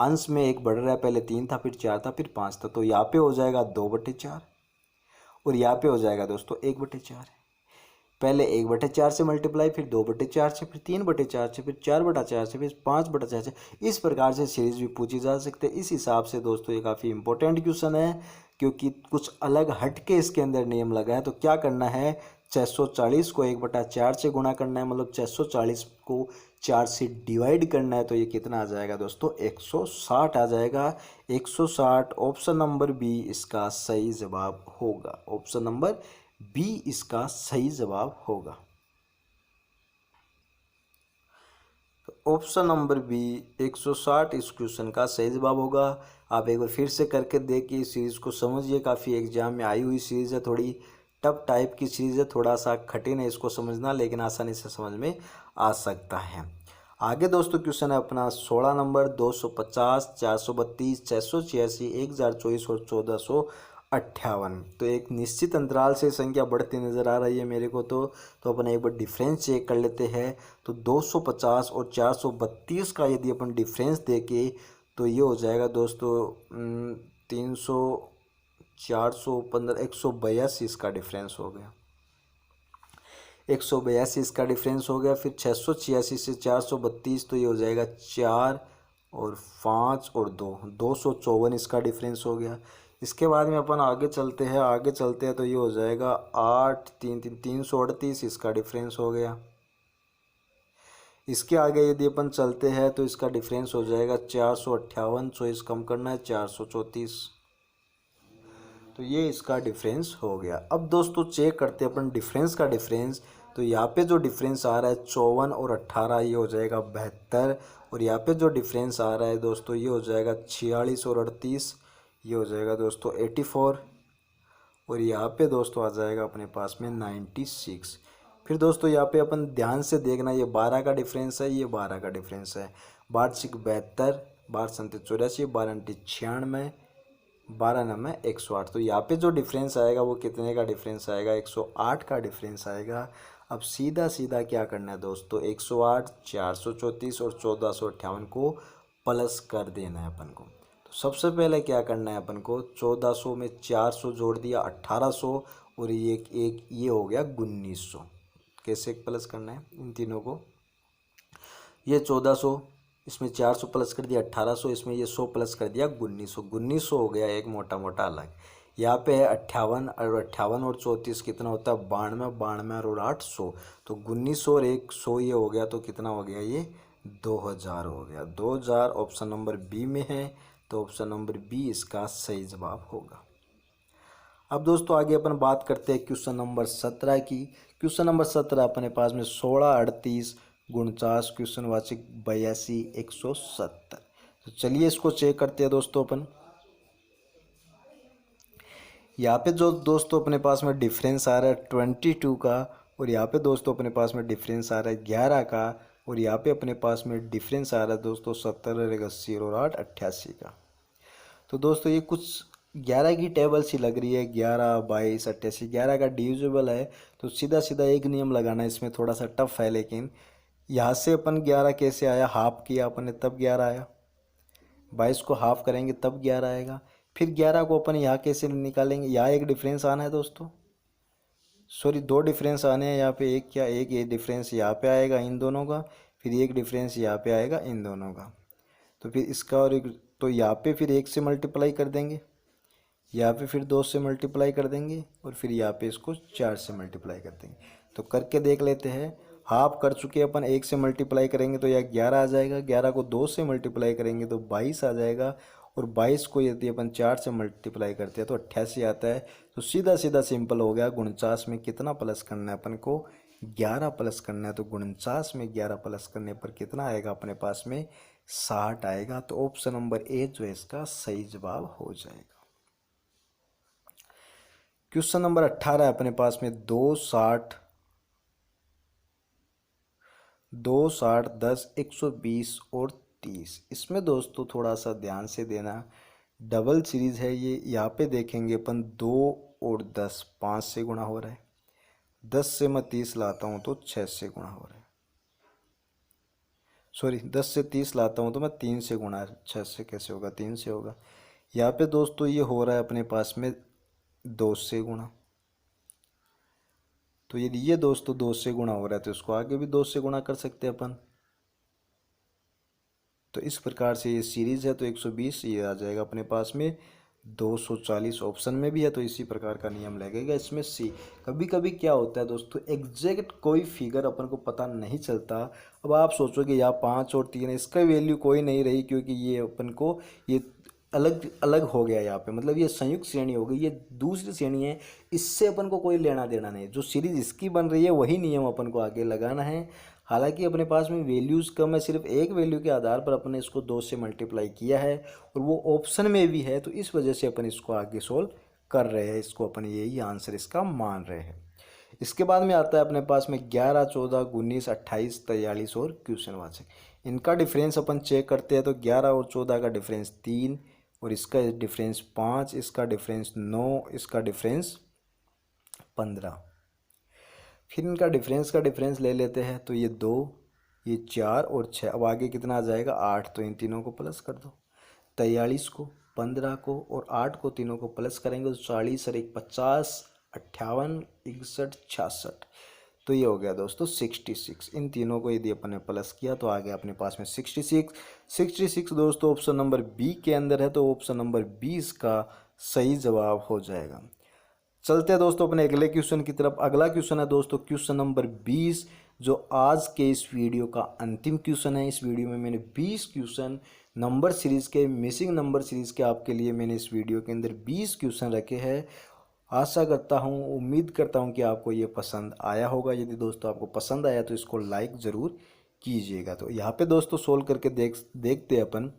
अंश में एक बढ़ रहा है। पहले 3 था, फिर 4 था, फिर 5 था। तो यहाँ पे हो जाएगा 2/4 और यहाँ पे हो जाएगा दोस्तों 1/4। पहले 1/4 से मल्टीप्लाई, फिर 2/4 से, फिर 3/4 से, फिर 4/4 से, फिर 5/4 से। इस प्रकार से सीरीज भी पूछी जा सकते हैं। इस हिसाब से दोस्तों ये काफ़ी इंपॉर्टेंट क्वेश्चन है, क्योंकि कुछ अलग हटके इसके अंदर नियम लगा है। तो क्या करना है, 640 को 1/4 से गुणा करना है, मतलब 640 को 4 से डिवाइड करना है। तो ये कितना आ जाएगा दोस्तों, 160 आ जाएगा। 160 ऑप्शन नंबर बी इसका सही जवाब होगा। ऑप्शन नंबर बी इसका सही जवाब होगा। तो ऑप्शन नंबर बी 160 इस क्वेश्चन का सही जवाब होगा। आप एक बार फिर से करके देखिए, इस सीरीज़ को समझिए। काफ़ी एग्जाम में आई हुई सीरीज़ है, थोड़ी टफ टाइप की सीरीज़ है, थोड़ा सा कठिन है इसको समझना, लेकिन आसानी से समझ में आ सकता है। आगे दोस्तों क्वेश्चन है अपना 16 नंबर, 250, 432, 686, 1024 और 1458। तो एक निश्चित अंतराल से संख्या बढ़ती नज़र आ रही है मेरे को। तो अपन एक बार डिफरेंस चेक कर लेते हैं। तो 250 और 432 का यदि अपन डिफरेंस देके तो ये हो जाएगा दोस्तों 300, 415, 182 इसका डिफरेंस हो गया। 182 इसका डिफरेंस हो गया। फिर 686 से 432 तो ये हो जाएगा 4 और 5 और 2, 254 इसका डिफरेंस हो गया। इसके बाद में अपन आगे चलते हैं तो ये हो जाएगा 8, 3, 3, 338 इसका डिफरेंस हो गया। इसके आगे यदि अपन चलते हैं तो इसका डिफरेंस हो जाएगा 458, 24 कम करना है 434। तो ये इसका डिफरेंस हो गया। अब दोस्तों चेक करते हैं अपन डिफरेंस का डिफरेंस। तो यहाँ पे जो डिफरेंस आ रहा है 54 और 18, ये हो जाएगा 72। और यहाँ पे जो डिफरेंस आ रहा है दोस्तों ये हो जाएगा 46 और 38, ये हो जाएगा दोस्तों 84। और यहाँ पे दोस्तों आ जाएगा अपने पास में 96। फिर दोस्तों यहाँ पे अपन ध्यान से देखना, ये 12 का डिफरेंस है, ये 12 का डिफरेंस है। 12 6 72, 12 7 84, 12 9 96, 12 9 108। तो यहाँ पे जो डिफरेंस आएगा वो कितने का डिफरेंस आएगा, 108 का डिफरेंस आएगा। अब सीधा सीधा क्या करना है दोस्तों, 108, 434 और 1458 को प्लस कर देना है अपन को। तो सबसे पहले क्या करना है अपन को, 1400 में 400 जोड़ दिया 1800 और ये हो गया 1900। कैसे प्लस करना है इन तीनों को, ये 1400 इसमें 400 प्लस कर दिया 1800, इसमें ये 100 प्लस कर दिया 1900, 1900 हो गया एक मोटा मोटा अलग। यहाँ पे है 58 और 58 और 34 कितना होता है 92, 92 और 800। तो 1900 और 100 ये हो गया, तो कितना हो गया ये 2000 हो गया। 2000 ऑप्शन नंबर बी में है। तो ऑप्शन नंबर बी इसका सही जवाब होगा। अब दोस्तों आगे अपन बात करते हैं क्वेश्चन नंबर 17 की। क्वेश्चन नंबर 17 अपने पास में 16, 38, 49, क्वेश्चन वाचक 82, 170। तो चलिए इसको चेक करते हैं दोस्तों अपन। यहाँ पे जो दोस्तों अपने पास में डिफरेंस आ रहा है 22 का, और यहाँ पे दोस्तों अपने पास में डिफरेंस आ रहा है 11 का, और यहाँ पे अपने पास में डिफरेंस आ रहा है दोस्तों 70 और 80 और 8 88 का। तो दोस्तों ये कुछ 11 की टेबल सी लग रही है, 11 22 88, 11 का डिविजिबल है, तो सीधा सीधा एक नियम लगाना इसमें थोड़ा सा टफ है। लेकिन यहाँ से अपन 11 कैसे आया, हाफ किया अपन ने तब 11 आया, 22 को हाफ करेंगे तब 11 आएगा। फिर 11 को अपन यहाँ कैसे निकालेंगे, यहाँ एक डिफरेंस आना है दोस्तों, सॉरी दो डिफरेंस आने हैं यहाँ पे, एक क्या, एक ये डिफरेंस यहाँ पे आएगा इन दोनों का, फिर एक डिफरेंस यहाँ पे आएगा इन दोनों का। तो फिर इसका और एक, तो यहाँ पे फिर 1 से मल्टीप्लाई कर देंगे, यहाँ पे फिर 2 से मल्टीप्लाई कर देंगे, और फिर यहाँ पे इसको 4 से मल्टीप्लाई कर देंगे। तो करके देख लेते हैं। हाफ कर चुके अपन, 1 से मल्टीप्लाई करेंगे तो यह 11 आ जाएगा, 11 को 2 से मल्टीप्लाई करेंगे तो 22 आ जाएगा, और 22 को यदि अपन 4 से मल्टीप्लाई करते हैं तो 88 आता है। तो सीधा सीधा सिंपल हो गया। 49 में कितना प्लस करना है अपन को, 11 प्लस करना है। तो 49 में 11 प्लस करने पर कितना आएगा अपने पास में, 60 आएगा। तो ऑप्शन नंबर ए जो है इसका सही जवाब हो जाएगा। क्वेश्चन नंबर 18 है अपने पास में, 2 60 10 120 और 30। इसमें दोस्तों थोड़ा सा ध्यान से देना, डबल सीरीज है ये। यहाँ पे देखेंगे अपन 2 और 10 5 से गुणा हो रहा है, 10 से मैं 30 लाता हूँ तो 6 से गुणा हो रहा है, सॉरी 10 से 30 लाता हूँ तो मैं 3 से गुणा, 6 से कैसे होगा, 3 से होगा। यहाँ पे दोस्तों ये हो रहा है अपने पास में 2 से गुणा। तो यदि ये दोस्तों 2 से गुणा हो रहा है तो इसको आगे भी 2 से गुणा कर सकते हैं अपन। तो इस प्रकार से ये सीरीज है, तो 120 ये आ जाएगा अपने पास में। 240 ऑप्शन में भी है, तो इसी प्रकार का नियम लगेगा इसमें सी। कभी कभी क्या होता है दोस्तों, एग्जैक्ट कोई फिगर अपन को पता नहीं चलता। अब आप सोचोगे यहाँ 5 और 3 है, इसका वैल्यू कोई नहीं रही, क्योंकि ये अपन को ये अलग अलग हो गया यहाँ पे, मतलब ये संयुक्त श्रेणी हो गई, ये दूसरी श्रेणी है, इससे अपन को कोई लेना देना नहीं। जो सीरीज इसकी बन रही है वही नियम अपन को आगे लगाना है। हालांकि अपने पास में वैल्यूज़ कम है, सिर्फ एक वैल्यू के आधार पर अपने इसको 2 से मल्टीप्लाई किया है, और वो ऑप्शन में भी है, तो इस वजह से अपन इसको आगे सोल्व कर रहे हैं, इसको अपन यही आंसर इसका मान रहे हैं। इसके बाद में आता है अपने पास में 11 14 19 28 43 और क्वेश्चन वाचक। इनका डिफरेंस अपन चेक करते हैं, तो 11 और 14 का डिफरेंस 3, और इसका डिफरेंस 5, इसका डिफरेंस 9, इसका डिफरेंस 15। फिर इनका डिफरेंस का डिफरेंस ले लेते हैं, तो ये 2, ये 4 और 6। अब आगे कितना आ जाएगा, 8। तो इन तीनों को प्लस कर दो, 43 को, 15 को और 8 को, तीनों को प्लस करेंगे तो 40 और 1 50, 58 61 66। तो ये हो गया दोस्तों 66। इन तीनों को यदि अपन ने प्लस किया तो आ गया अपने पास में 66 दोस्तों ऑप्शन नंबर बी के अंदर है, तो ऑप्शन नंबर 20 का सही जवाब हो जाएगा। चलते हैं दोस्तों अपने अगले क्वेश्चन की तरफ। अगला क्वेश्चन है दोस्तों क्वेश्चन नंबर 20, जो आज के इस वीडियो का अंतिम क्वेश्चन है। इस वीडियो में मैंने 20 क्वेश्चन नंबर सीरीज़ के, मिसिंग नंबर सीरीज़ के आपके लिए मैंने इस वीडियो के अंदर 20 क्वेश्चन रखे हैं। आशा करता हूँ, उम्मीद करता हूँ कि आपको ये पसंद आया होगा। यदि दोस्तों आपको पसंद आया तो इसको लाइक ज़रूर कीजिएगा। तो यहाँ पे दोस्तों सोल्व करके देखते हैं अपन।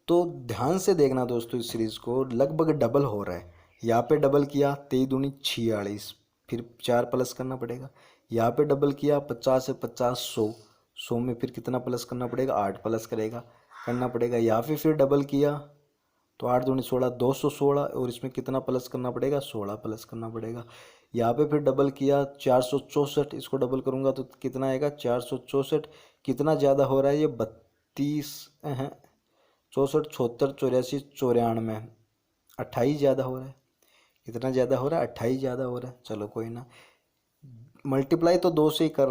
तो ध्यान से देखना दोस्तों, इस सीरीज़ को लगभग डबल हो रहा है। यहाँ पे डबल किया 23 दूनी 46, फिर 4 प्लस करना पड़ेगा। यहाँ पे डबल किया 50 से 50 100 में फिर कितना प्लस करना पड़ेगा, 8 प्लस करना पड़ेगा। यहाँ पे फिर डबल किया तो 8 दूनी 16 216, और इसमें कितना प्लस करना पड़ेगा, 16 प्लस करना पड़ेगा। यहाँ पे फिर डबल किया 464, इसको डबल करूँगा तो कितना आएगा 464। कितना ज़्यादा हो रहा है ये 32 64 76 84 94, 28 ज़्यादा हो रहा है। कितना ज़्यादा हो रहा है, 28 ज़्यादा हो रहा है। चलो कोई ना, मल्टीप्लाई तो 2 से ही कर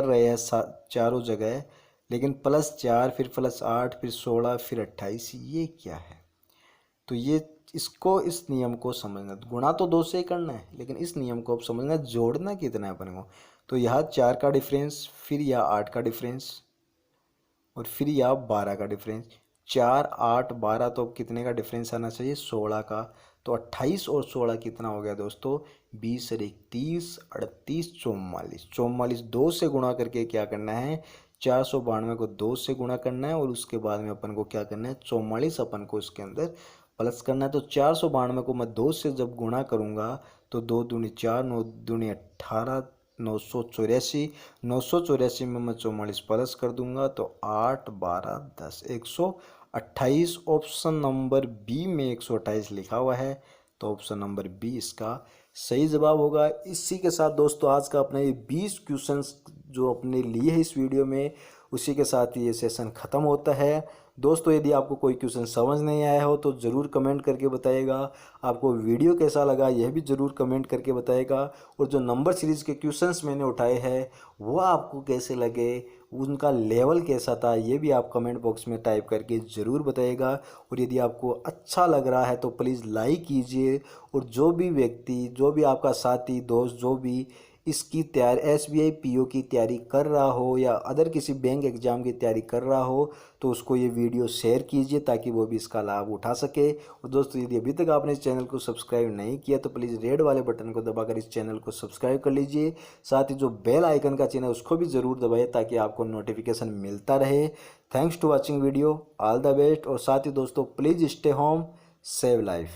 रहे हैं चारों जगह, लेकिन +4 फिर +8 फिर 16 फिर 28, ये क्या है। तो ये इसको, इस नियम को समझना, गुणा तो 2 से ही करना है, लेकिन इस नियम को अब समझना, जोड़ना कितना है अपन को। तो यहाँ 4 का डिफरेंस, फिर यहाँ 8 का डिफरेंस, और फिर यहाँ 12 का डिफरेंस। 4 8 12, तो अब कितने का डिफरेंस आना चाहिए, 16 का। तो 28 और 16 कितना हो गया दोस्तों, 20 और 31 38 44। 44 2 से गुणा करके क्या करना है, 492 को 2 से गुणा करना है, और उसके बाद में अपन को क्या करना है, 44 अपन को इसके अंदर प्लस करना है। तो 492 को मैं 2 से जब गुणा करूँगा तो 2 दूनी 4 9 दूनी 18 984 में मैं 44 प्लस कर दूंगा तो 8 12 10 108 28। ऑप्शन नंबर बी में 128 लिखा हुआ है, तो ऑप्शन नंबर बी इसका सही जवाब होगा। इसी के साथ दोस्तों आज का अपना ये 20 क्वेश्चंस जो अपने लिए है इस वीडियो में, उसी के साथ ये सेशन ख़त्म होता है। दोस्तों यदि आपको कोई क्वेश्चन समझ नहीं आया हो तो ज़रूर कमेंट करके बताइएगा। आपको वीडियो कैसा लगा यह भी ज़रूर कमेंट करके बताइएगा। और जो नंबर सीरीज़ के क्वेश्चंस मैंने उठाए हैं वो आपको कैसे लगे, उनका लेवल कैसा था, ये भी आप कमेंट बॉक्स में टाइप करके ज़रूर बताइएगा। और यदि आपको अच्छा लग रहा है तो प्लीज़ लाइक कीजिए। और जो भी व्यक्ति, जो भी आपका साथी दोस्त जो भी इसकी तैयारी SBI PO की तैयारी कर रहा हो या अदर किसी बैंक एग्ज़ाम की तैयारी कर रहा हो तो उसको ये वीडियो शेयर कीजिए ताकि वो भी इसका लाभ उठा सके। और दोस्तों यदि अभी तक आपने इस चैनल को सब्सक्राइब नहीं किया तो प्लीज़ रेड वाले बटन को दबाकर इस चैनल को सब्सक्राइब कर लीजिए। साथ ही जो बेल आइकन का चिन्ह है उसको भी ज़रूर दबाइए ताकि आपको नोटिफिकेशन मिलता रहे। Thanks to watching video, all the best. और साथ ही दोस्तों please stay home, save life.